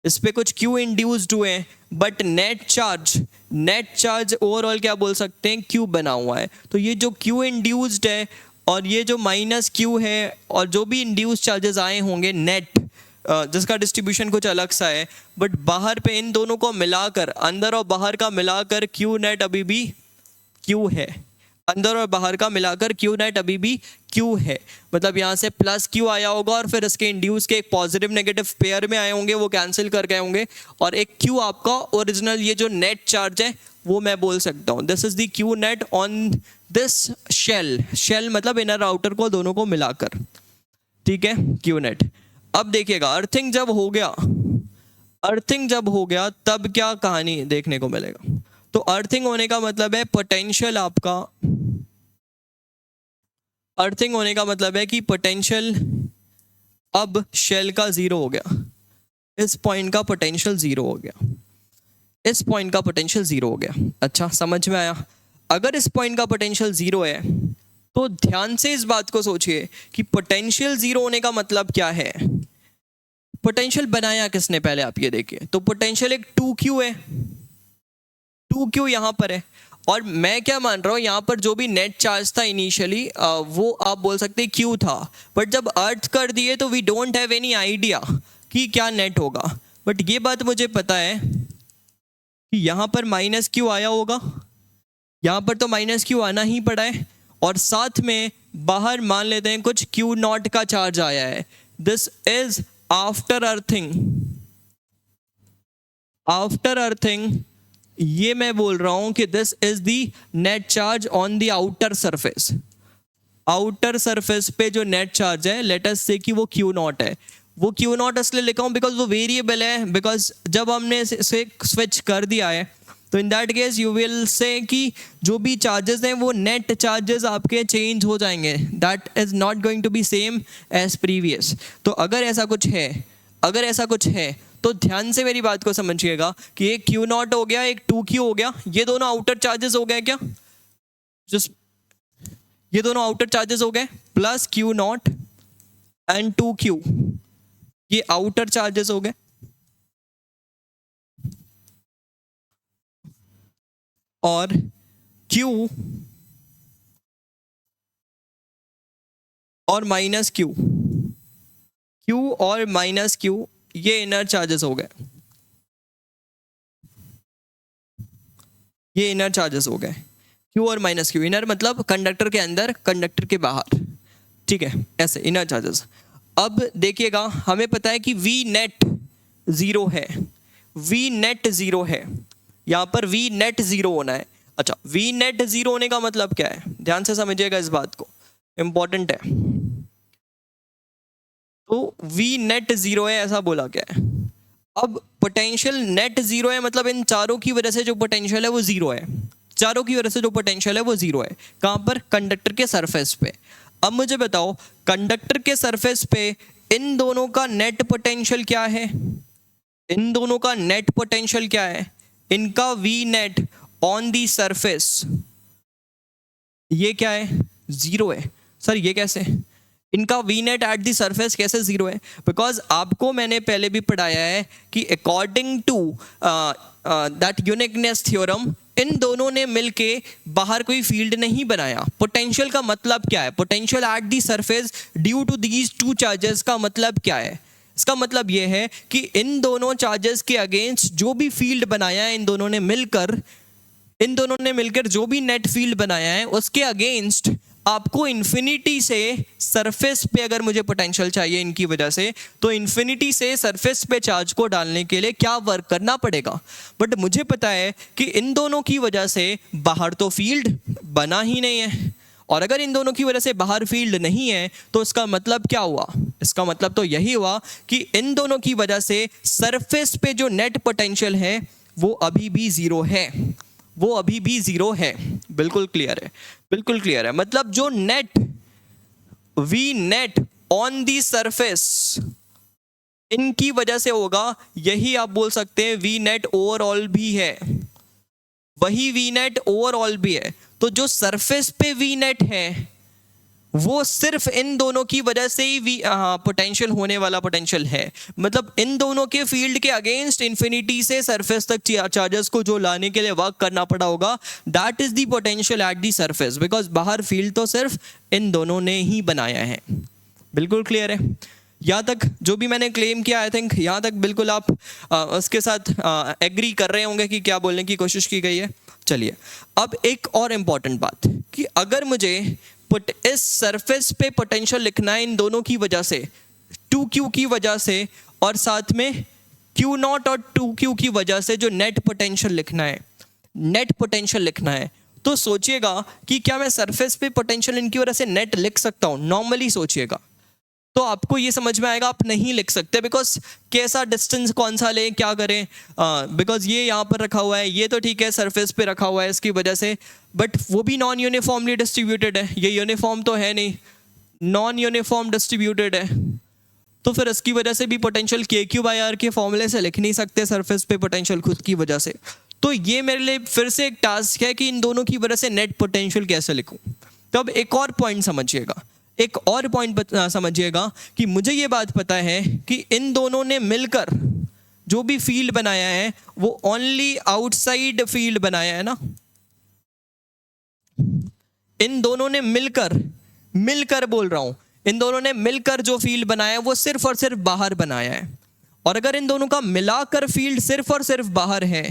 इस पे कुछ Q इंड्यूस्ड हुए हैं, बट नेट चार्ज ओवरऑल क्या बोल सकते हैं, Q बना हुआ है। तो ये जो Q इंड्यूस्ड है और ये जो माइनस Q है, और जो भी इंड्यूस्ड चार्जेस आए होंगे नेट, जिसका डिस्ट्रीब्यूशन कुछ अलग सा है, बट बाहर पे इन दोनों को मिलाकर, अंदर और बाहर का मिलाकर Q नेट अभी भी Q है, अंदर और बाहर का मिलाकर Q नेट अभी भी Q है। मतलब यहाँ से प्लस Q आया होगा और फिर इसके इंड्यूस के एक पॉजिटिव नेगेटिव पेयर में आए होंगे, वो कैंसिल कर गए होंगे, और एक Q आपका ओरिजिनल ये जो नेट चार्ज है वो मैं बोल सकता हूँ this is the Q net on this shell, shell मतलब इनर आउटर को दोनों को मिलाकर, ठीक है, Q नेट। अब देखिएगा अर्थिंग जब हो गया, अर्थिंग जब हो गया तब क्या कहानी देखने को मिलेगा। तो अर्थिंग होने का मतलब है पोटेंशियल आपका, अर्थिंग होने का मतलब है कि पोटेंशियल अब शेल का जीरो हो गया, इस पॉइंट का पोटेंशियल जीरो हो गया, इस पॉइंट का पोटेंशियल जीरो हो गया। अच्छा, समझ में आया। अगर इस पॉइंट का पोटेंशियल जीरो है तो ध्यान से इस बात को सोचिए कि पोटेंशियल जीरो होने का मतलब क्या है। पोटेंशियल बनाया किसने, पहले आप ये देखिए, तो पोटेंशियल एक 2Q है, 2Q यहां पर है, और मैं क्या मान रहा हूं यहां पर जो भी नेट चार्ज था इनिशियली वो आप बोल सकते हैं Q था, बट जब अर्थ कर दिए तो we don't have any idea कि क्या नेट होगा। बट ये बात मुझे पता है कि यहां पर माइनस Q आया होगा, यहां पर तो माइनस Q आना ही पड़ा है, और साथ में बाहर मान लेते हैं कुछ Q नॉट का चार्ज आया है। This is after earthing, after earthing ये मैं बोल रहा हूं कि this is the net charge on the outer surface, outer surface पे जो नेट चार्ज है लेट अस से कि वो Q नॉट है। वो Q नॉट इसलिए लिखा हूं बिकॉज वो वेरिएबल है, बिकॉज जब हमने इसे स्विच कर दिया है तो in that case you will say कि जो भी चार्जेस हैं वो नेट चार्जेस आपके चेंज हो जाएंगे, that is not going to be same as previous. तो अगर ऐसा कुछ है, अगर ऐसा कुछ है तो ध्यान से मेरी बात को समझिएगा कि एक Q नॉट हो गया, एक 2Q हो गया, ये दोनों आउटर चार्जेस हो गए क्या, जस्ट ये दोनों आउटर चार्जेस हो गए, plus Q not and 2Q ये आउटर चार्जेस हो गए, और Q और माइनस क्यू, क्यू और माइनस क्यू ये इनर चार्जेस हो गए, ये इनर चार्जेस हो गए। क्यू और माइनस क्यू, इनर मतलब कंडक्टर के अंदर कंडक्टर के बाहर, ठीक है, ऐसे इनर चार्जेस। अब देखिएगा हमें पता है कि वी नेट जीरो है, वी नेट जीरो है, यहाँ पर वी नेट जीरो होना है। अच्छा, वी नेट जीरो होने का मतलब क्या है, ध्यान से समझिएगा इस बात को, इंपॉर्टेंट है। तो वी नेट जीरो है ऐसा बोला क्या है। अब पोटेंशियल नेट जीरो है मतलब इन चारों की वजह से जो पोटेंशियल है वो जीरो है, चारों की वजह से जो पोटेंशियल है वो जीरो है। कहाँ पर, कंडक्टर के सरफेस पे। अब मुझे बताओ कंडक्टर के सरफेस पे इन दोनों का नेट पोटेंशियल क्या है, इन दोनों का नेट पोटेंशियल क्या है, इनका V net on the surface ये क्या है, जीरो है। सर ये कैसे, इनका V net at the surface कैसे जीरो है, बिकॉज आपको मैंने पहले भी पढ़ाया है कि according to that uniqueness theorem इन दोनों ने मिलके बाहर कोई फील्ड नहीं बनाया। पोटेंशियल का मतलब क्या है, potential at the surface due to these two charges का मतलब क्या है, इसका मतलब यह है कि इन दोनों चार्जेस के अगेंस्ट जो भी फील्ड बनाया है इन दोनों ने मिलकर, इन दोनों ने मिलकर जो भी नेट फील्ड बनाया है उसके अगेंस्ट आपको इन्फिनिटी से सरफेस पे अगर मुझे पोटेंशियल चाहिए इनकी वजह से, तो इन्फिनिटी से सरफेस पे चार्ज को डालने के लिए क्या वर्क करना पड़ेगा। बट मुझे पता है कि इन दोनों की वजह से बाहर तो फील्ड बना ही नहीं है, और अगर इन दोनों की वजह से बाहर फील्ड नहीं है तो इसका मतलब क्या हुआ, इसका मतलब तो यही हुआ कि इन दोनों की वजह से सरफेस पे जो नेट पोटेंशियल है वो अभी भी जीरो है, वो अभी भी जीरो है। बिल्कुल क्लियर है, बिल्कुल क्लियर है। मतलब जो net we net on the surface इनकी वजह से होगा, यही आप बोल सकते हैं वी नेट ओवरऑल भी है, वही वी नेट ओवरऑल भी है। तो जो सरफेस पे वी नेट है वो सिर्फ इन दोनों की वजह से ही पोटेंशियल होने वाला पोटेंशियल है। मतलब इन दोनों के फील्ड के अगेंस्ट इन्फिनिटी से सरफेस तक चार्जेस को जो लाने के लिए वर्क करना पड़ा होगा, that is the potential at the surface, because बाहर फील्ड तो सिर्फ इन दोनों ने ही बनाया है। बिल्कुल क्लियर है, यहाँ तक जो भी मैंने क्लेम किया आई थिंक यहाँ तक बिल्कुल आप उसके साथ एग्री कर रहे होंगे कि क्या बोलने की कोशिश की गई है। चलिए अब एक और इम्पॉर्टेंट बात कि अगर मुझे इस सरफेस पे पोटेंशियल लिखना है इन दोनों की वजह से, 2q की वजह से और साथ में q0 और 2q की वजह से जो नेट पोटेंशियल लिखना है, नेट पोटेंशियल लिखना है, तो सोचिएगा कि क्या मैं सरफेस पे पोटेंशियल इनकी वजह से नेट लिख सकता हूँ। नॉर्मली सोचिएगा तो आपको ये समझ में आएगा आप नहीं लिख सकते, बिकॉज कैसा डिस्टेंस कौन सा लें क्या करें, बिकॉज ये यहाँ पर रखा हुआ है, ये तो ठीक है सरफेस पे रखा हुआ है इसकी वजह से, बट वो भी नॉन यूनिफॉर्मली डिस्ट्रीब्यूटेड है, ये यूनिफॉर्म तो है नहीं, नॉन यूनिफॉर्म डिस्ट्रीब्यूटेड है, तो फिर इसकी वजह से भी पोटेंशियल KQ/R के फॉर्मूले से लिख नहीं सकते सरफेस पे पोटेंशियल खुद की वजह से। तो ये मेरे लिए फिर से एक टास्क है कि इन दोनों की वजह से नेट पोटेंशियल कैसे लिखूं। तो अब एक और पॉइंट समझिएगा, एक और पॉइंट समझिएगा कि मुझे ये बात पता है कि इन दोनों ने मिलकर जो भी फील्ड बनाया है वो ओनली आउटसाइड फील्ड बनाया है ना, इन दोनों ने मिलकर बोल रहा हूं, इन दोनों ने मिलकर जो फील्ड बनाया है वो सिर्फ और सिर्फ बाहर बनाया है। और अगर इन दोनों का मिलाकर फील्ड सिर्फ और सिर्फ बाहर है,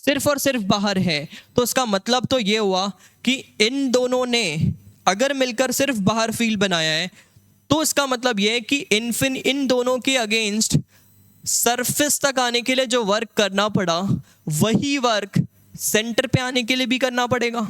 सिर्फ और सिर्फ बाहर है, तो इसका मतलब तो ये हुआ कि इन दोनों ने अगर मिलकर सिर्फ बाहर फील्ड बनाया है तो इसका मतलब यह है कि इन दोनों के अगेंस्ट सरफेस तक आने के लिए जो वर्क करना पड़ा वही वर्क सेंटर पे आने के लिए भी करना पड़ेगा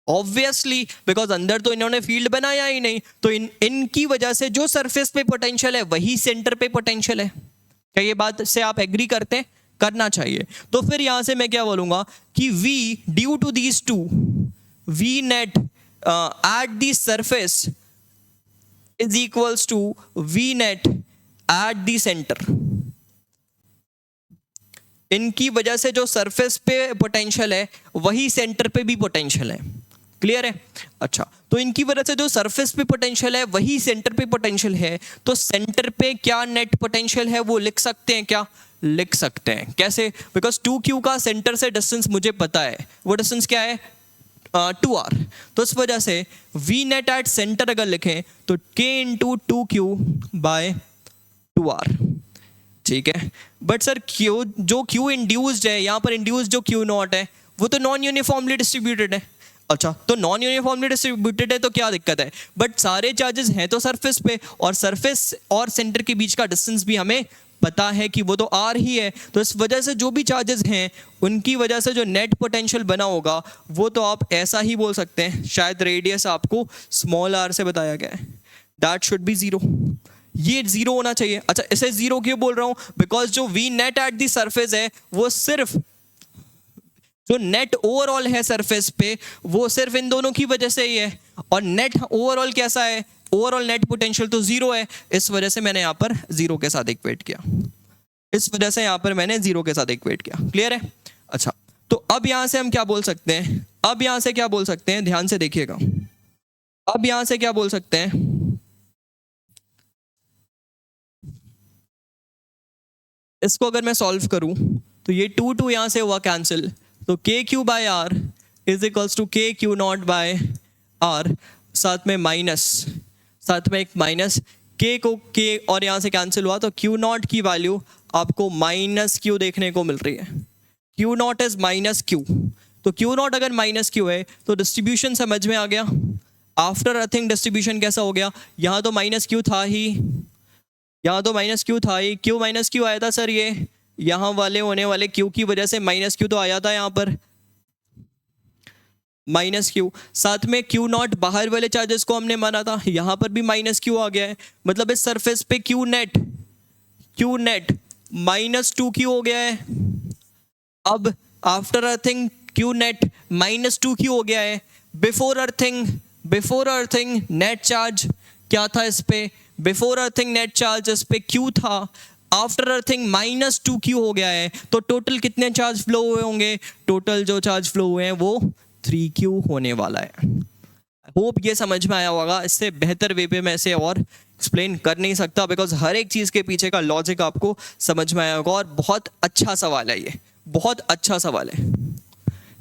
ऑब्वियसली, बिकॉज अंदर तो इन्होंने फील्ड बनाया ही नहीं, तो इनकी वजह से जो सरफेस पे पोटेंशियल है वही सेंटर पे पोटेंशियल है। क्या ये बात से आप एग्री करते हैं? करना चाहिए। तो फिर यहां से मैं क्या बोलूंगा कि V due to these two V net at the surface is equals to V net at the center। इनकी वजह से जो सरफेस पे पोटेंशियल है वही सेंटर पे भी पोटेंशियल है। क्लियर है? अच्छा, तो इनकी वजह से जो सरफेस पे पोटेंशियल है वही सेंटर पे पोटेंशियल है, तो सेंटर पे क्या नेट पोटेंशियल है वो लिख सकते हैं क्या? लिख सकते हैं। कैसे? बिकॉज 2q का सेंटर से डिस्टेंस मुझे पता है, वो डिस्टेंस क्या है? 2r, तो इस वजह से v नेट एट सेंटर अगर लिखें तो k into 2q bye 2r, ठीक है। बट सर क्यू जो क्यू इंड्यूस्ड है यहाँ पर, इंड्यूस्ड जो क्यू नॉट है वो तो नॉन यूनिफॉर्मली डिस्ट्रीब्यूटेड है। अच्छा, तो नॉन यूनिफॉर्मली डिस्ट्रीब्यूटेड है तो क्या दिक्कत है, बट सारे चार्जेस हैं तो सरफेस पे, और सरफेस और सेंटर के बीच का डिस्टेंस भी हमें पता है कि वो तो आर ही है, तो इस वजह से जो भी चार्जेस हैं उनकी वजह से जो नेट पोटेंशियल बना होगा वो तो आप ऐसा ही बोल सकते हैं, शायद रेडियस आपको स्मॉल आर से बताया गया है, दैट शुड बी जीरो, ये जीरो होना चाहिए। अच्छा, इसे जीरो क्यों बोल रहा हूं, बिकॉज जो we net at the surface है वो सिर्फ जो नेट ओवरऑल है सरफेस पे वो सिर्फ इन दोनों की वजह से ही है, और नेट ओवरऑल कैसा है, ओवरऑल नेट पोटेंशियल तो जीरो है, इस वजह से मैंने यहाँ पर जीरो के साथ इक्वेट किया, इस वजह से यहाँ पर मैंने जीरो के साथ इक्वेट किया। क्लियर है? अच्छा, तो अब यहाँ से हम क्या बोल सकते हैं, अब यहाँ से क्या बोल सकते हैं, ध्यान से देखिएगा, अब यहाँ से क्या बोल सकते हैं, इसको अगर मैं सॉल्व करूं तो ये 2 यहाँ से हुआ कैंसिल, तो K Q by R is equals to K Q naught by R, साथ में माइनस, साथ में एक माइनस, के को के और यहाँ से कैंसिल हुआ, तो क्यू नॉट की वैल्यू आपको माइनस क्यू देखने को मिल रही है, Q not is minus Q, तो क्यू नॉट अगर माइनस क्यू है तो डिस्ट्रीब्यूशन समझ में आ गया। आफ्टर अर्थिंग डिस्ट्रीब्यूशन कैसा हो गया, यहाँ तो माइनस क्यू था ही, यहाँ तो माइनस क्यू था ही, क्यू माइनस क्यू आया था सर, ये यहाँ वाले होने वाले क्यू की वजह से माइनस क्यू तो आया था यहाँ पर, माइनस क्यू, साथ में क्यू नॉट बाहर वाले चार्जेस को हमने माना था, यहाँ पर भी माइनस क्यू आ गया है, मतलब इस सरफेस पे क्यू नेट माइनस 2q हो गया है। अब after earthing Q net minus 2q हो गया है, बिफोर अर्थिंग नेट चार्ज क्या था इस पे, बिफोर अर्थिंग नेट चार्ज इस पे q था, आफ्टर अर्थिंग माइनस 2q हो गया है, तो टोटल कितने चार्ज फ्लो हुए होंगे, टोटल जो चार्ज फ्लो हुए हैं वो 3q होने वाला है। होप ये समझ में आया होगा, इससे बेहतर वे पे मैं इसे और एक्सप्लेन कर नहीं सकता, बिकॉज हर एक चीज़ के पीछे का लॉजिक आपको समझ में आया होगा, और बहुत अच्छा सवाल है, ये बहुत अच्छा सवाल है,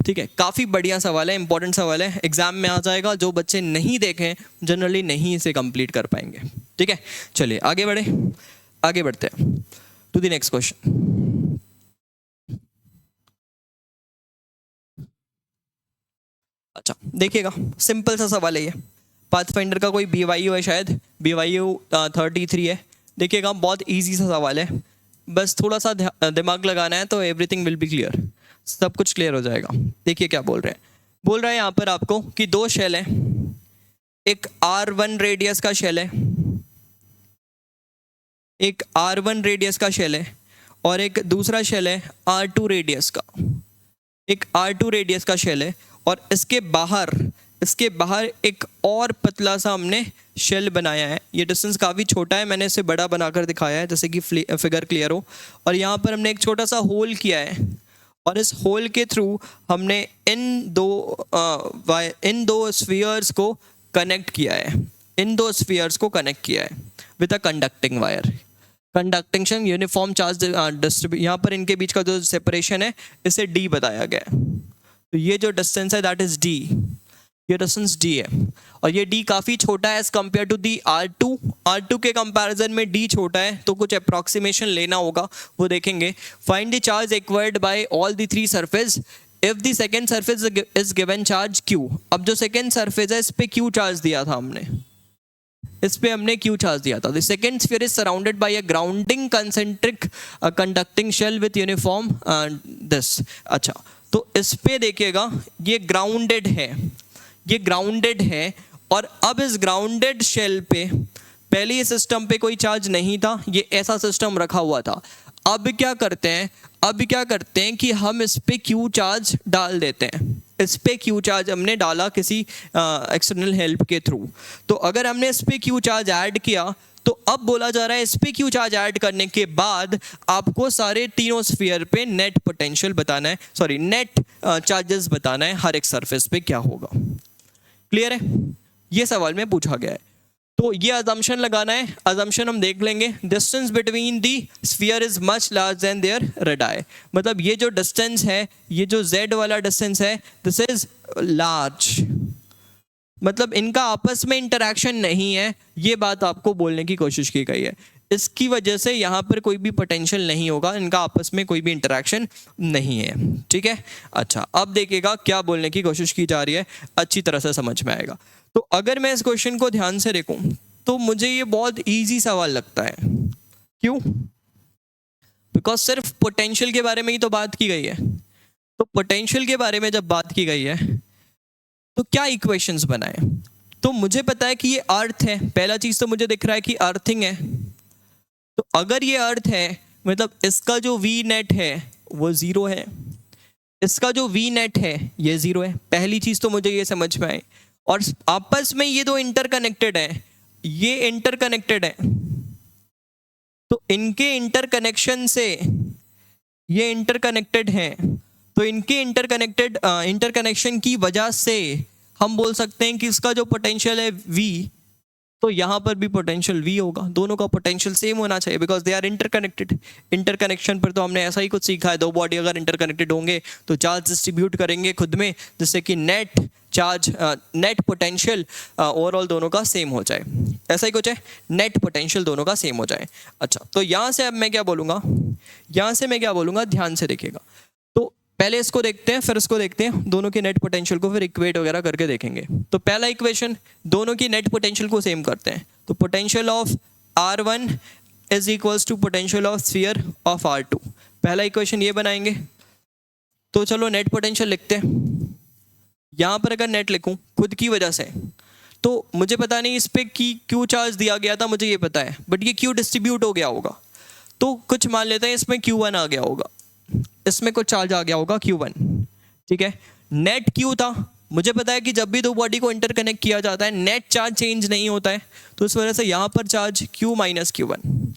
ठीक है, काफ़ी बढ़िया सवाल है, इंपॉर्टेंट सवाल है, एग्जाम में आ जाएगा, जो बच्चे नहीं देखें जनरली नहीं इसे कंप्लीट कर पाएंगे। ठीक है, चलिए आगे बढ़ते हैं टू द नेक्स्ट क्वेश्चन। अच्छा देखिएगा, सिंपल सा सवाल है ये, पाथफाइंडर का कोई BYU है, शायद BYU 33 है। देखिएगा बहुत इजी सा सवाल है, बस थोड़ा सा दिमाग लगाना है तो एवरीथिंग विल बी क्लियर, सब कुछ क्लियर हो जाएगा। देखिए क्या बोल रहे हैं यहाँ पर आपको कि दो शेल है, एक R1 रेडियस का शेल है, एक R1 रेडियस का शेल है, और एक दूसरा शेल है R2 रेडियस का, एक R2 रेडियस का शेल है, और इसके बाहर एक और पतला सा हमने शेल बनाया है। ये डिस्टेंस काफ़ी छोटा है, मैंने इसे बड़ा बनाकर दिखाया है जैसे कि फिगर क्लियर हो, और यहाँ पर हमने एक छोटा सा होल किया है, और इस होल के थ्रू हमने इन दो स्फीयर्स को कनेक्ट किया है, with a conducting wire. Conducting uniform charge distribution, यहाँ पर इनके बीच का जो सेपरेशन है इसे d बताया गया है, तो ये जो डिस्टेंस है दैट इज d, ये डिस्टेंस d है, और ये d काफ़ी छोटा है as compare to the R2 के कंपैरिजन में d छोटा है, तो कुछ अप्रॉक्सीमेशन लेना होगा, वो देखेंगे। Find the charge acquired by all the three surface if the second surface is given charge q। अब जो सेकेंड सरफेस है इस पे q चार्ज दिया था हमने, इस पे हमने q चार्ज दिया था। The second sphere is surrounded by a grounding concentric conducting shell with uniform this. अच्छा, तो इस पे देखिएगा ये ग्राउंडेड है, और अब इस ग्राउंडेड शेल पे पहले ये सिस्टम पे कोई चार्ज नहीं था, ये ऐसा सिस्टम रखा हुआ था। अब क्या करते हैं कि हम इस पे क्यू चार्ज डाल देते हैं, इस पे क्यू चार्ज हमने डाला किसी एक्सटर्नल हेल्प के थ्रू। तो अगर हमने इस पे क्यू चार्ज ऐड किया तो अब बोला जा रहा है इस पे क्यू चार्ज ऐड करने के बाद आपको सारे तीनों स्फीयर पे नेट पोटेंशियल बताना है, सॉरी नेट चार्जेस बताना है, हर एक सरफेस पे क्या होगा। क्लियर है? ये सवाल में पूछा गया है। तो तो ये अजम्पशन लगाना है, अजम्पशन हम देख लेंगे, distance between the sphere is much large than their radii, मतलब ये जो डिस्टेंस है, ये जो z वाला डिस्टेंस है, दिस इज लार्ज, मतलब इनका आपस में इंटरेक्शन नहीं है, ये बात आपको बोलने की कोशिश की गई है। इसकी वजह से यहाँ पर कोई भी पोटेंशियल नहीं होगा, इनका आपस में कोई भी इंटरेक्शन नहीं है, ठीक है। अच्छा, अब देखिएगा क्या बोलने की कोशिश की जा रही है, अच्छी तरह से समझ में आएगा। तो अगर मैं इस क्वेश्चन को ध्यान से देखूं तो मुझे ये बहुत इजी सवाल लगता है। क्यों? बिकॉज सिर्फ पोटेंशियल के बारे में ही तो बात की गई है। तो पोटेंशियल के बारे में जब बात की गई है तो क्या इक्वेशंस बनाए? तो मुझे पता है कि ये अर्थ है, पहला चीज तो मुझे दिख रहा है कि अर्थिंग है। तो अगर ये अर्थ है मतलब इसका जो वी नेट है वो जीरो है, इसका जो वी नेट है ये जीरो है, पहली चीज तो मुझे ये समझ में आई। और आपस में ये दो इंटरकनेक्टेड है, ये इंटरकनेक्टेड है, तो इनके इंटरकनेक्शन से ये इंटरकनेक्टेड हैं, तो इनके इंटरकनेक्शन की वजह से हम बोल सकते हैं कि इसका जो पोटेंशियल है V, तो यहाँ पर भी पोटेंशियल V होगा, दोनों का पोटेंशियल सेम होना चाहिए because they are interconnected. Interconnection पर तो हमने ऐसा ही कुछ सीखा है, दो बॉडी अगर इंटरकनेक्टेड होंगे तो चार्ज डिस्ट्रीब्यूट करेंगे खुद में, जिससे कि net charge net potential overall दोनों का सेम हो जाए, ऐसा ही कुछ है, नेट पोटेंशियल दोनों का सेम हो जाए। अच्छा, तो यहाँ से अब मैं क्या बोलूँगा, यहाँ से मैं क्या बोलूँगा, ध्यान से देखिएगा। तो पहले इसको देखते हैं फिर इसको देखते हैं, दोनों के नेट पोटेंशियल को फिर इक्वेट वगैरह करके देखेंगे। तो पहला इक्वेशन, दोनों की नेट पोटेंशियल को सेम करते हैं, तो potential of R1 is equals to potential of sphere of R2, पहला इक्वेशन ये बनाएंगे। तो चलो नेट पोटेंशियल लिखते हैं। यहाँ पर अगर नेट लिखूँ खुद की वजह से, तो मुझे पता नहीं इस पर क्यू चार्ज दिया गया था, मुझे ये पता है, बट ये क्यू डिस्ट्रीब्यूट हो गया होगा, तो कुछ मान लेते हैं इसमें Q1 आ गया होगा, इसमें कुछ चार्ज आ गया होगा Q1, ठीक है। नेट Q था, मुझे पता है कि जब भी दो बॉडी को इंटरकनेक्ट किया जाता है नेट चार्ज चेंज नहीं होता है, तो इस वजह से यहाँ पर चार्ज Q माइनस Q1,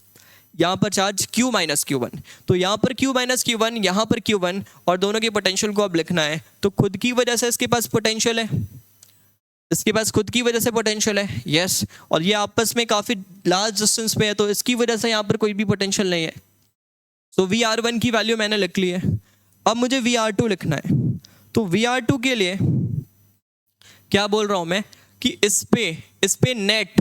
यहाँ पर चार्ज Q माइनस Q1, तो यहाँ पर Q माइनस Q1, यहाँ पर Q1, और दोनों के पोटेंशियल को अब लिखना है। तो खुद की वजह से इसके पास पोटेंशियल है, इसके पास खुद की वजह से पोटेंशियल है, यस, और ये आपस में काफ़ी लार्ज डिस्टेंस पे है, तो इसकी वजह से यहाँ पर कोई भी पोटेंशियल नहीं है। तो VR1 की वैल्यू मैंने लिख ली है, अब मुझे VR2 लिखना है। तो VR2 के लिए क्या बोल रहा हूँ मैं कि इस पे नेट,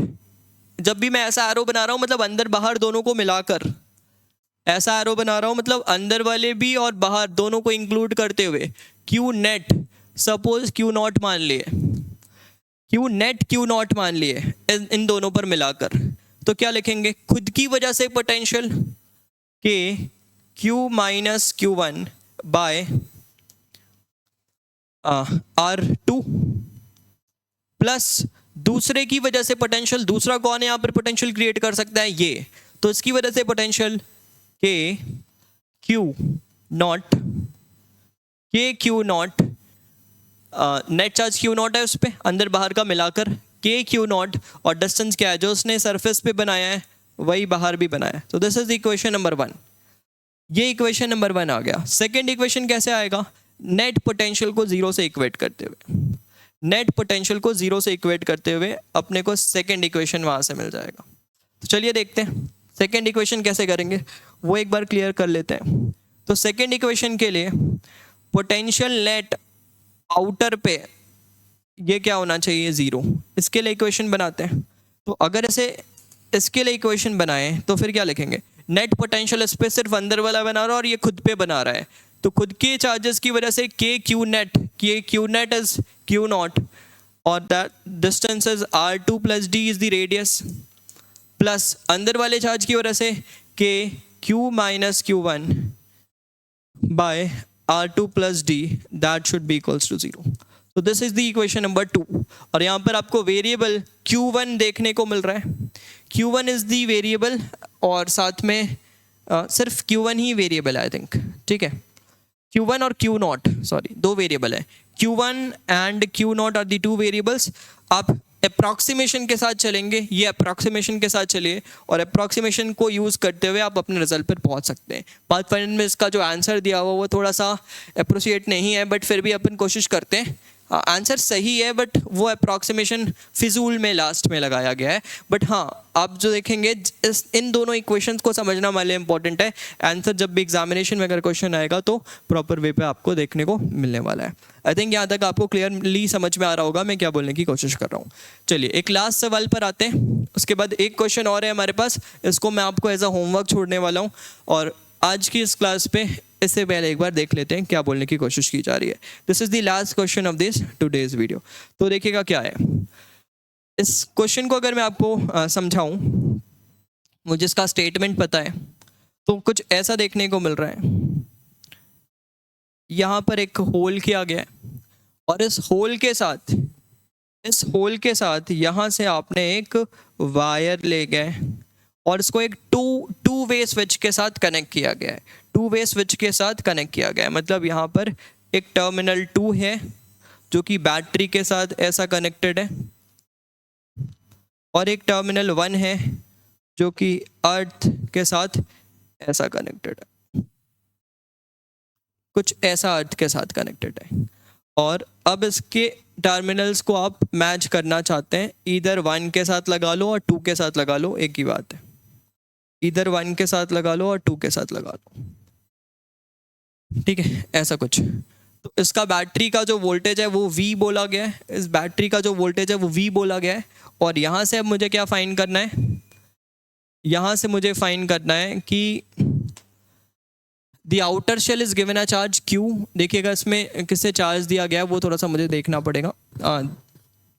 जब भी मैं ऐसा एरो बना रहा हूँ मतलब अंदर बाहर दोनों को मिलाकर ऐसा एरो बना रहा हूँ, मतलब अंदर वाले भी और बाहर दोनों को इंक्लूड करते हुए Q net, suppose Q not मान लिए, Q नेट Q नॉट मान लिए इन दोनों पर मिलाकर, तो क्या लिखेंगे, खुद की वजह से पोटेंशियल के Q minus Q1 by R2 plus दूसरे की वजह से पोटेंशियल, दूसरा कौन है यहाँ पर पोटेंशियल क्रिएट कर सकता है, ये, तो इसकी वजह से पोटेंशियल के Q not net charge Q not है उस पर अंदर बाहर का मिलाकर, के Q नॉट, और डिस्टेंस क्या है जो उसने सरफेस पे बनाया है वही बाहर भी बनाया है। तो दिस इज इक्वेशन नंबर 1, ये इक्वेशन नंबर 1 आ गया। सेकेंड इक्वेशन कैसे आएगा, नेट पोटेंशियल को जीरो से इक्वेट करते हुए, नेट पोटेंशियल को जीरो से इक्वेट करते हुए अपने को सेकेंड इक्वेशन वहां से मिल जाएगा। तो चलिए देखते हैं सेकेंड इक्वेशन कैसे करेंगे, वो एक बार क्लियर कर लेते हैं। तो सेकेंड इक्वेशन के लिए पोटेंशियल नेट आउटर पे ये क्या होना चाहिए, जीरो, इसके लिए इक्वेशन बनाते हैं। तो अगर इसे इसके लिए इक्वेशन बनाएं तो फिर क्या लिखेंगे, नेट पोटेंशियल इस पे सिर्फ अंदर वाला बना रहा है और ये खुद पे बना रहा है, तो खुद के चार्जेस की वजह से के Q net is Q naught, और that distance is R2 plus D is the radius, plus अंदर वाले चार्ज की वजह से के Q minus Q1 by R2 plus D, that should be equals to 0। तो this is the equation number 2, और यहाँ पर आपको वेरिएबल Q1 देखने को मिल रहा है, Q1 इज द वेरिएबल, और साथ में सिर्फ Q1 ही वेरिएबल है आई थिंक, ठीक है, Q1 और Q नॉट, सॉरी दो वेरिएबल है, Q1 and Q naught are the two variables. आप अप्रॉक्सीमेशन के साथ चलेंगे, ये अप्रॉक्सीमेशन के साथ चलिए, और अप्रॉक्सीमेशन को यूज़ करते हुए आप अपने रिजल्ट पर पहुंच सकते हैं। पाथफाइंडर में इसका जो आंसर दिया हुआ वो थोड़ा सा अप्रोप्रिएट नहीं है, बट फिर भी अपन कोशिश करते हैं आंसर सही है बट वो अप्रॉक्सीमेशन फिजूल में लास्ट में लगाया गया है। बट हाँ, आप जो देखेंगे इन दोनों इक्वेशंस को समझना हमारे लिए इंपॉर्टेंट है। आंसर जब भी एग्जामिनेशन में अगर क्वेश्चन आएगा तो प्रॉपर वे पे आपको देखने को मिलने वाला है। आई थिंक यहाँ तक आपको क्लियरली समझ में आ रहा होगा मैं क्या बोलने की कोशिश कर रहा हूँ। चलिए एक लास्ट सवाल पर आते हैं, उसके बाद एक क्वेश्चन और है हमारे पास, इसको मैं आपको एज अ होमवर्क छोड़ने वाला हूँ। और आज की इस क्लास पे इससे पहले एक बार देख लेते हैं क्या बोलने की कोशिश की जा रही है। This is the last question of this today's video. तो देखिएगा क्या है इस क्वेश्चन को, अगर मैं आपको समझाऊं, मुझे इसका स्टेटमेंट पता है तो कुछ ऐसा देखने को मिल रहा है। यहाँ पर एक होल किया गया है और इस होल के साथ यहाँ से आपने एक वायर ले गए और इसको एक टू वे स्विच के साथ कनेक्ट किया गया है। टू वे स्विच के साथ कनेक्ट किया गया है मतलब यहाँ पर एक टर्मिनल 2 है जो कि बैटरी के साथ ऐसा कनेक्टेड है और एक टर्मिनल 1 है जो कि अर्थ के साथ ऐसा कनेक्टेड है, कुछ ऐसा अर्थ के साथ कनेक्टेड है। और अब इसके टर्मिनल्स को आप मैच करना चाहते हैं, इधर 1 के साथ लगा लो और 2 के साथ लगा लो, एक ही बात है। इधर 1 के साथ लगा लो और 2 के साथ लगा लो, ठीक है, ऐसा कुछ। तो इसका बैटरी का जो वोल्टेज है वो V बोला गया है, इस बैटरी का जो वोल्टेज है वो V बोला गया है। और यहाँ से अब मुझे क्या फाइंड करना है, यहाँ से मुझे फाइंड करना है कि the outer shell is given a charge Q। देखिएगा इसमें किससे चार्ज दिया गया है वो थोड़ा सा मुझे देखना पड़ेगा।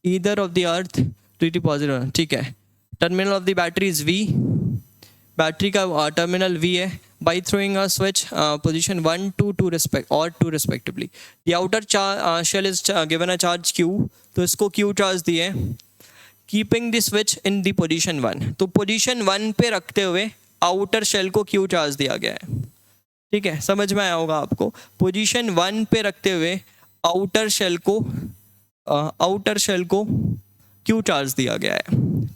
Either of the earth T positive, ठीक है। Terminal of the battery is V, battery का टर्मिनल V है। By throwing a switch position 1 to 2 respectively, the outer shell is given a charge Q, तो इसको Q चार्ज दिए, keeping the switch in the position 1, तो पोजिशन 1 पे रखते हुए आउटर शेल को Q चार्ज दिया गया है, ठीक है, समझ में आया होगा आपको। पोजीशन 1 पे रखते हुए आउटर शेल को क्यू चार्ज दिया गया है,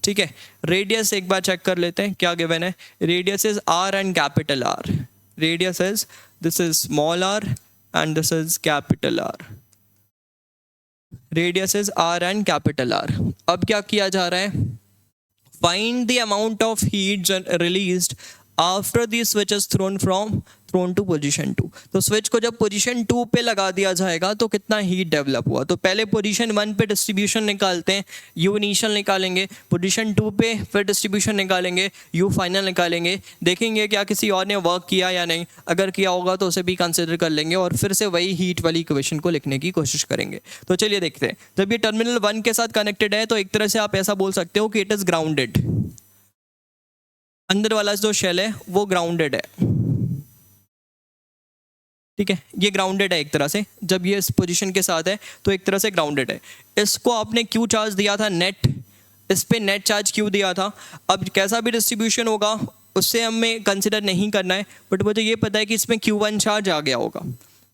ठीक है। रेडियस एक बार चेक कर लेते हैं क्या गिवन है। Radius is R and capital R, radius is, this is small r and this is capital R, radius is R and capital R। अब क्या किया जा रहा है, find the amount of heat released after the switch is thrown to position 2। तो स्विच को जब पोजीशन 2 पे लगा दिया जाएगा तो कितना हीट डेवलप हुआ। तो पहले पोजीशन 1 पे डिस्ट्रीब्यूशन निकालते हैं, यू इनिशियल निकालेंगे, पोजीशन 2 पे फिर डिस्ट्रीब्यूशन निकालेंगे, यू फाइनल निकालेंगे, देखेंगे क्या किसी और ने वर्क किया या नहीं, अगर किया होगा तो उसे भी कंसिडर कर लेंगे और फिर से वही हीट वाली इक्वेशन को लिखने की कोशिश करेंगे। तो चलिए देखते हैं, जब ये टर्मिनल 1 के साथ कनेक्टेड है तो एक तरह से आप ऐसा बोल सकते हो कि इट इज ग्राउंडेड, अंदर वाला जो शेल है वो ग्राउंडेड है, ठीक है, ये ग्राउंडेड है एक तरह से। जब ये इस पोजीशन के साथ है तो एक तरह से ग्राउंडेड है। इसको आपने क्यू चार्ज दिया था नेट, इस पे नेट चार्ज क्यू दिया था। अब कैसा भी डिस्ट्रीब्यूशन होगा उससे हमें कंसिडर नहीं करना है, बट मुझे ये पता है कि इसमें Q1 चार्ज आ गया होगा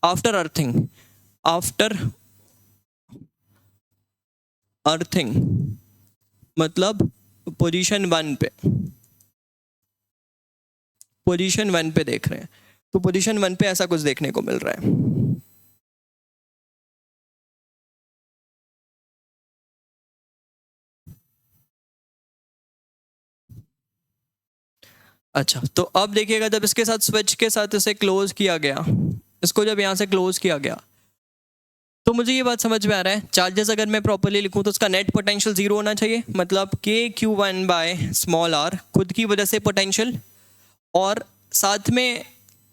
आफ्टर अर्थिंग, मतलब पोजीशन 1 पे देख रहे हैं, तो पोजीशन 1 पे ऐसा कुछ देखने को मिल रहा है। अच्छा, तो अब देखिएगा जब इसके साथ स्विच के साथ इसे क्लोज किया गया, इसको जब यहाँ से क्लोज किया गया तो मुझे ये बात समझ में आ रहा है, चार्जेस अगर मैं प्रॉपर्ली लिखूं तो उसका नेट पोटेंशियल 0 होना चाहिए, मतलब KQ1 बाय स्मॉल r, खुद की वजह से पोटेंशियल, और साथ में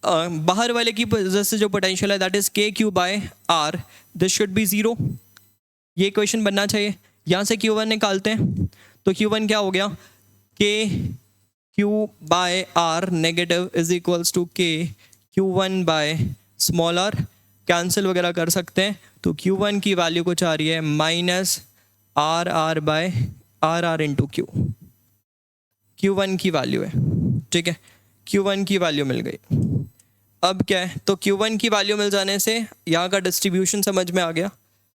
बाहर वाले की वजह से जो पोटेंशियल है that is KQ by r, this should be 0, ये इक्वेशन बनना चाहिए। यहाँ से Q1 निकालते हैं तो Q1 क्या हो गया, KQ by r negative is equals to KQ1 by small r, cancel वगैरह कर सकते हैं, तो Q1 की वैल्यू कुछ आ रही है minus RR by RR into Q, Q1 की वैल्यू है, ठीक है, Q1 की वैल्यू मिल गई। अब क्या है, तो Q1 की वैल्यू मिल जाने से यहाँ का डिस्ट्रीब्यूशन समझ में आ गया,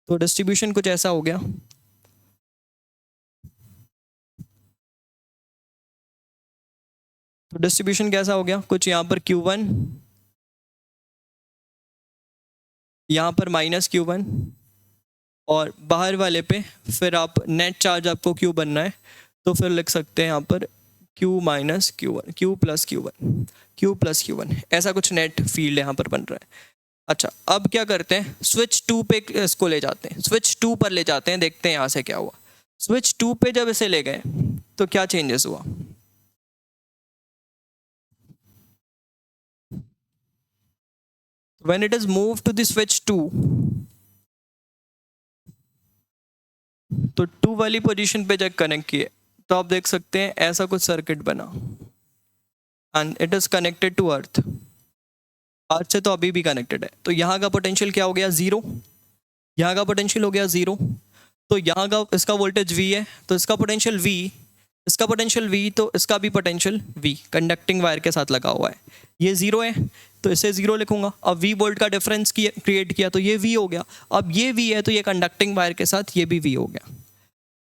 तो डिस्ट्रीब्यूशन कुछ ऐसा हो गया, तो डिस्ट्रीब्यूशन कैसा हो गया, कुछ यहाँ पर Q1, यहाँ पर माइनस Q1, और बाहर वाले पे फिर आप नेट चार्ज आपको क्यू बनना है, तो फिर लिख सकते हैं यहाँ पर Q minus Q one, Q plus Q one, Q plus Q one, ऐसा कुछ नेट फील्ड यहाँ पर बन रहा है। अच्छा, अब क्या करते हैं, स्विच 2 पे इसको ले जाते हैं, स्विच 2 पर ले जाते हैं, देखते हैं यहाँ से क्या हुआ। स्विच 2 पे जब इसे ले गए तो क्या चेंजेस हुआ। When it is moved to the switch 2, तो 2 वाली पोजीशन पे जब कनेक्ट किए तो आप देख सकते हैं ऐसा कुछ सर्किट बना and it is connected to earth. Earth से तो अभी भी कनेक्टेड है, तो यहाँ का पोटेंशियल क्या हो गया, जीरो। यहाँ का पोटेंशियल हो गया जीरो, तो यहाँ का इसका वोल्टेज V है, तो इसका पोटेंशियल V, इसका पोटेंशियल V, तो इसका भी पोटेंशियल V कंडक्टिंग वायर के साथ लगा हुआ है। ये जीरो है तो इसे जीरो लिखूंगा। अब V वोल्ट का डिफरेंस क्रिएट किया तो ये V हो गया। अब ये V है तो ये कंडक्टिंग वायर के साथ ये भी V हो गया।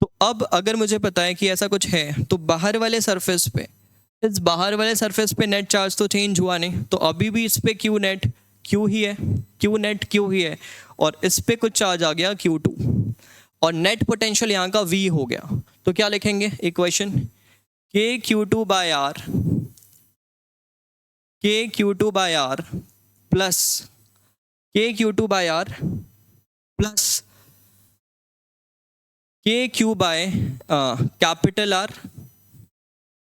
तो अब अगर मुझे पता है कि ऐसा कुछ है तो बाहर वाले सरफेस पे, इस बाहर वाले सरफेस पे नेट चार्ज तो चेंज हुआ नहीं, तो अभी भी इस पे क्यू नेट क्यू ही है, क्यू नेट क्यू ही है, और इस पे कुछ चार्ज आ गया Q2 और नेट पोटेंशियल यहाँ का V हो गया। तो क्या लिखेंगे इक्वेशन, के Q2 बाय आर, के Q2 by R plus K Q2 by R plus K Q by capital R,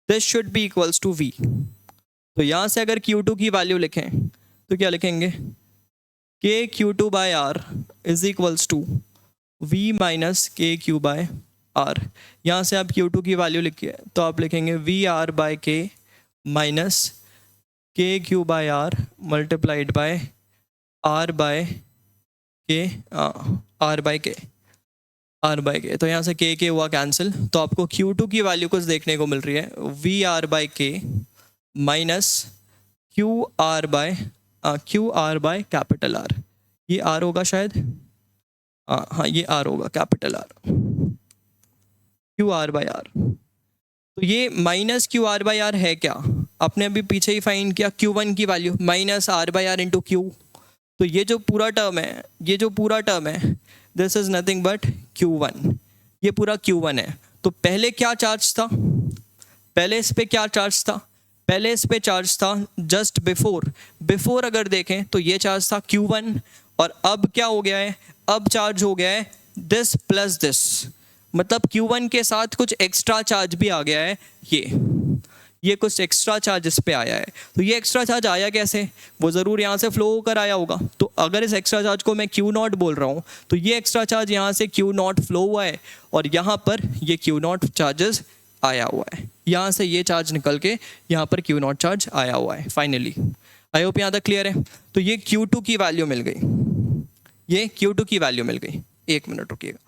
this should be equals to V। तो यहाँ से अगर Q2 की वैल्यू लिखें तो क्या लिखेंगे, K Q2 by R is equals to V minus K Q by R. यहाँ से आप Q2 की वैल्यू लिखिए तो आप लिखेंगे V R by K minus K Q by R multiplied by R by K, R by K, R by K. तो यहाँ से के हुआ कैंसिल, तो आपको Q2 की वैल्यू कुछ देखने को मिल रही है, V R by K minus Q R by capital R. ये आर होगा शायद, हाँ ये आर होगा, capital R, Q R by R. तो ये minus Q R by R है क्या, आपने अभी पीछे ही फाइंड किया Q1 की value minus R by R into Q. तो ये जो पूरा टर्म है, ये जो पूरा टर्म है, this is nothing but Q1, ये पूरा Q1 है। तो पहले क्या चार्ज था, पहले इस पे क्या चार्ज था, पहले इस पे चार्ज था जस्ट बिफोर अगर देखें तो ये चार्ज था Q1, और अब क्या हो गया है, अब चार्ज हो गया है दिस प्लस दिस, मतलब Q1 के साथ कुछ एक्स्ट्रा चार्ज भी आ गया है, ये कुछ एक्स्ट्रा चार्ज इस पे आया है। तो ये एक्स्ट्रा चार्ज आया कैसे, वो ज़रूर यहाँ से फ्लो होकर आया होगा। तो अगर इस एक्स्ट्रा चार्ज को मैं Q0 बोल रहा हूँ तो ये एक्स्ट्रा चार्ज यहाँ से Q0 फ्लो हुआ है, और यहाँ पर ये Q0 चार्जेस आया हुआ है, यहाँ से ये चार्ज निकल के यहाँ पर Q0 चार्ज आया हुआ है फाइनली। आई होप यहाँ तक क्लियर है। तो ये Q2 की वैल्यू मिल गई, ये Q2 की वैल्यू मिल गई। एक मिनट रुकिएगा।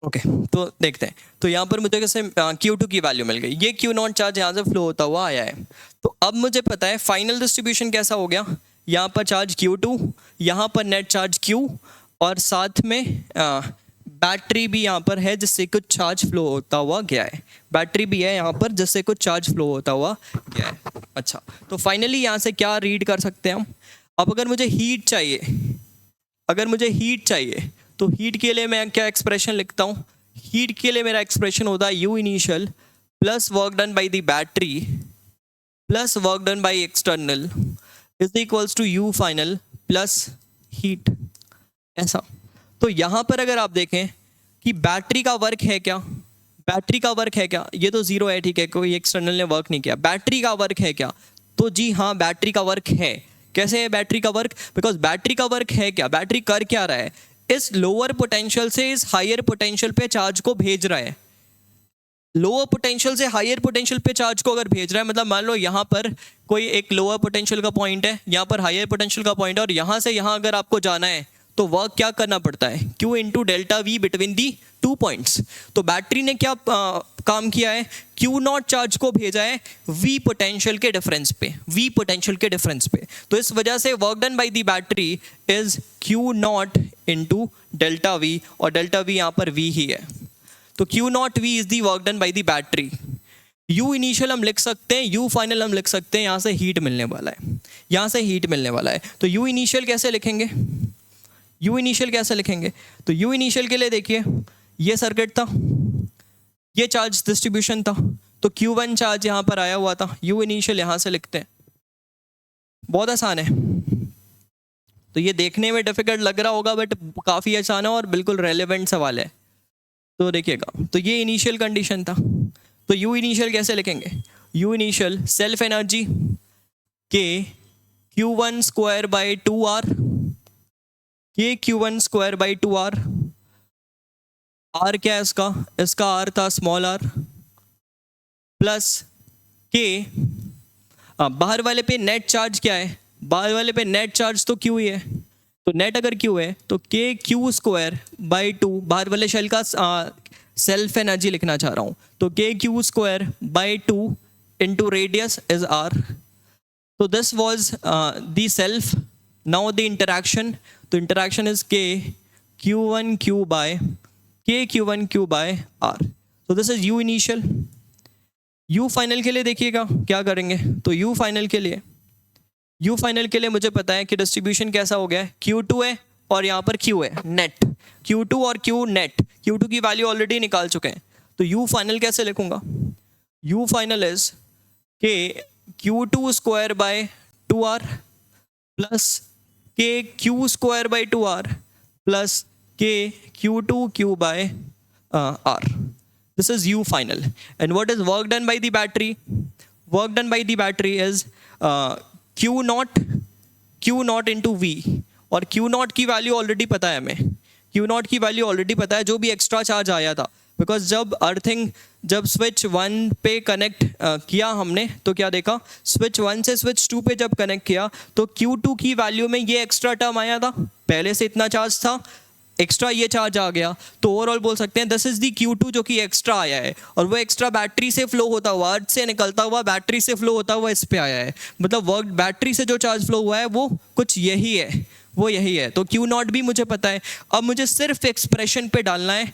ओके तो देखते हैं, तो यहाँ पर मुझे कैसे Q2 की वैल्यू मिल गई, ये Q0 चार्ज यहाँ से फ्लो होता हुआ आया है। तो अब मुझे पता है फाइनल डिस्ट्रीब्यूशन कैसा हो गया, यहाँ पर चार्ज Q2, यहाँ पर नेट चार्ज Q, और साथ में बैटरी भी यहाँ पर है जिससे कुछ चार्ज फ्लो होता हुआ गया है, बैटरी भी है यहाँ पर जिससे कुछ चार्ज फ्लो होता हुआ गया है। अच्छा, तो फाइनली यहाँ से क्या रीड कर सकते हैं हम। अब अगर मुझे हीट चाहिए, अगर मुझे हीट चाहिए तो हीट के लिए मैं क्या एक्सप्रेशन लिखता हूँ, हीट के लिए मेरा एक्सप्रेशन होता है U initial plus work done by the battery plus work done by external is equals to U final plus heat, ऐसा। तो यहाँ पर अगर आप देखें कि बैटरी का वर्क है क्या, बैटरी का वर्क है क्या, ये तो जीरो है, ठीक है, कोई एक्सटर्नल ने वर्क नहीं किया। बैटरी का वर्क है क्या, तो जी हाँ बैटरी का वर्क है। कैसे है बैटरी का वर्क, बिकॉज बैटरी का वर्क है क्या, बैटरी कर क्या रहा है, इस लोअर पोटेंशियल से इस हायर पोटेंशियल पे चार्ज को भेज रहा है। लोअर पोटेंशियल से हायर पोटेंशियल पे चार्ज को अगर भेज रहा है, मतलब मान लो यहाँ पर कोई एक लोअर पोटेंशियल का पॉइंट है, यहाँ पर हायर पोटेंशियल का पॉइंट है, और यहाँ से यहाँ अगर आपको जाना है तो वर्क क्या करना पड़ता है, Q into delta V between the 2 points. तो बैटरी ने क्या काम किया है, Q0 चार्ज को भेजा है V पोटेंशियल के डिफरेंस पे, V पोटेंशियल के डिफरेंस पे। तो इस वजह से work done by the battery is Q0 into delta V, और डेल्टा V यहाँ पर V ही है। तो Q naught V is the work done by the battery. U initial हम लिख सकते हैं, यू फाइनल हम लिख सकते हैं, यहाँ से हीट मिलने वाला है, यहाँ से हीट मिलने वाला है। तो यू इनिशियल कैसे लिखेंगे, यू इनिशियल कैसे लिखेंगे, तो यू इनिशियल के लिए देखिए ये सर्किट था, ये चार्ज डिस्ट्रीब्यूशन था, तो Q1 चार्ज यहाँ पर आया हुआ था, यू इनिशियल यहाँ से लिखते हैं। बहुत आसान है, तो ये देखने में डिफिकल्ट लग रहा होगा बट काफ़ी आसान है और बिल्कुल रेलेवेंट सवाल है। तो देखिएगा, तो ये इनिशियल कंडीशन था, तो यू इनिशियल कैसे लिखेंगे, यू इनिशियल सेल्फ एनर्जी के Q1 स्क्वायर बाई 2R, के Q1 square by 2R, R क्या है इसका R था स्मॉल r, प्लस के बाहर वाले पे नेट चार्ज क्या है, बाहर वाले पे नेट चार्ज तो Q ही है, तो नेट अगर Q है तो के Q स्क्वायर बाई 2, बाहर वाले शेल का सेल्फ एनर्जी लिखना चाह रहा हूँ, तो के Q square by 2 into radius is R। तो this was the self, now the interaction, तो इंटरैक्शन इज के Q1 Q बाय के Q1 Q बाय R। तो this is you initial. You final के लिए देखिएगा क्या करेंगे, तो यू फाइनल के लिए मुझे पता है कि डिस्ट्रीब्यूशन कैसा हो गया है, Q2 है और यहाँ पर Q है नेट, Q2 और Q नेट, Q2 की वैल्यू ऑलरेडी निकाल चुके हैं, तो यू फाइनल कैसे लिखूंगा, you final is K Q2 square by 2R plus K Q square by 2R plus K Q2 Q by R। This is U final. And what is work done by the battery? Work done by the battery is Q naught into V, और Q naught की वैल्यू ऑलरेडी पता है हमें, Q naught की वैल्यू ऑलरेडी पता है, जो भी एक्स्ट्रा चार्ज आया था, बिकॉज जब स्विच 1 पे कनेक्ट किया हमने तो क्या देखा, स्विच 1 से स्विच 2 पे जब कनेक्ट किया तो Q2 की वैल्यू में ये एक्स्ट्रा टर्म आया था, पहले से इतना चार्ज था, एक्स्ट्रा ये चार्ज आ गया, तो ओवरऑल बोल सकते हैं दिस इज दी Q2 जो कि एक्स्ट्रा आया है, और वो एक्स्ट्रा बैटरी से फ्लो होता हुआ, अर्थ से निकलता हुआ बैटरी से फ्लो होता हुआ इस पे आया है, मतलब वर्क बैटरी से जो चार्ज फ्लो हुआ है वो कुछ यही है, वो यही है। तो Q नॉट भी मुझे पता है, अब मुझे सिर्फ एक्सप्रेशन पे डालना है,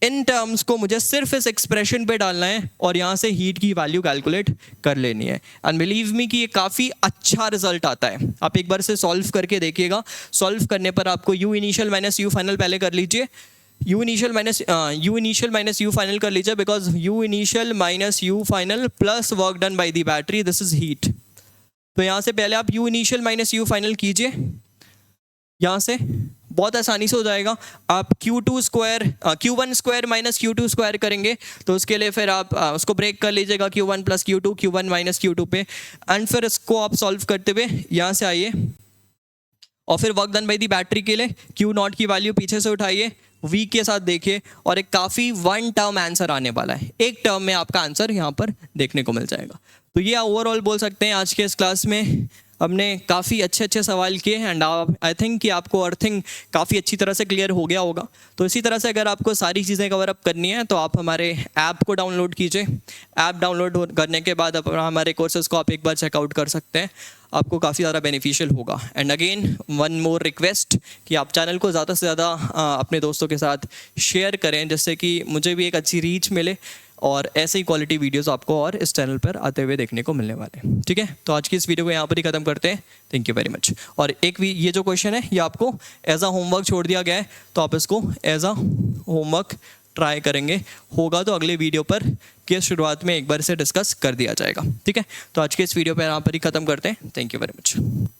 इन टर्म्स को मुझे सिर्फ इस एक्सप्रेशन पे डालना है और यहाँ से हीट की वैल्यू कैलकुलेट कर लेनी है। एंड बिलीव मी कि ये काफ़ी अच्छा रिजल्ट आता है, आप एक बार से सॉल्व करके देखिएगा। सॉल्व करने पर आपको you initial minus you final पहले कर लीजिए, you initial minus you final कर लीजिए, because you initial minus you final plus work done by the battery, this is heat. तो यहाँ से पहले आप you initial minus you final कीजिए, यहाँ से बहुत आसानी से हो जाएगा। आप Q1 square minus Q2 square करेंगे तो उसके लिए फिर आप उसको ब्रेक कर लीजिएगा, Q1 plus Q2, Q1 minus Q2 पे, एंड फिर इसको आप सॉल्व करते हुए यहाँ से आइए और फिर work done by the battery के लिए Q नॉट की वैल्यू पीछे से उठाइए, V के साथ देखिए, और एक काफ़ी वन टर्म आंसर आने वाला है, एक टर्म में आपका आंसर यहाँ पर देखने को मिल जाएगा। तो ये ओवरऑल बोल सकते हैं आज के इस क्लास में हमने काफ़ी अच्छे सवाल किए एंड आई थिंक कि आपको अर्थिंग काफ़ी अच्छी तरह से क्लियर हो गया होगा। तो इसी तरह से अगर आपको सारी चीज़ें कवर अप करनी है तो आप हमारे ऐप को डाउनलोड कीजिए, ऐप डाउनलोड करने के बाद हमारे कोर्सेज़ को आप एक बार चेकआउट कर सकते हैं, आपको काफ़ी ज़्यादा बेनिफिशियल होगा। And again one more request कि आप चैनल को ज़्यादा से ज़्यादा अपने दोस्तों के साथ शेयर करें, जिससे कि मुझे भी एक अच्छी रीच मिले और ऐसे ही क्वालिटी वीडियोस आपको और इस चैनल पर आते हुए देखने को मिलने वाले हैं। ठीक है, तो आज की इस वीडियो को यहाँ पर ही ख़त्म करते हैं। Thank you very much. और एक भी ये जो क्वेश्चन है ये आपको एज अ होमवर्क छोड़ दिया गया है, तो आप इसको एज अ होमवर्क ट्राई करेंगे, होगा तो अगले वीडियो पर के शुरुआत में एक बार से डिस्कस कर दिया जाएगा। ठीक है, तो आज के इस वीडियो पर यहाँ पर ही ख़त्म करते हैं। Thank you very much.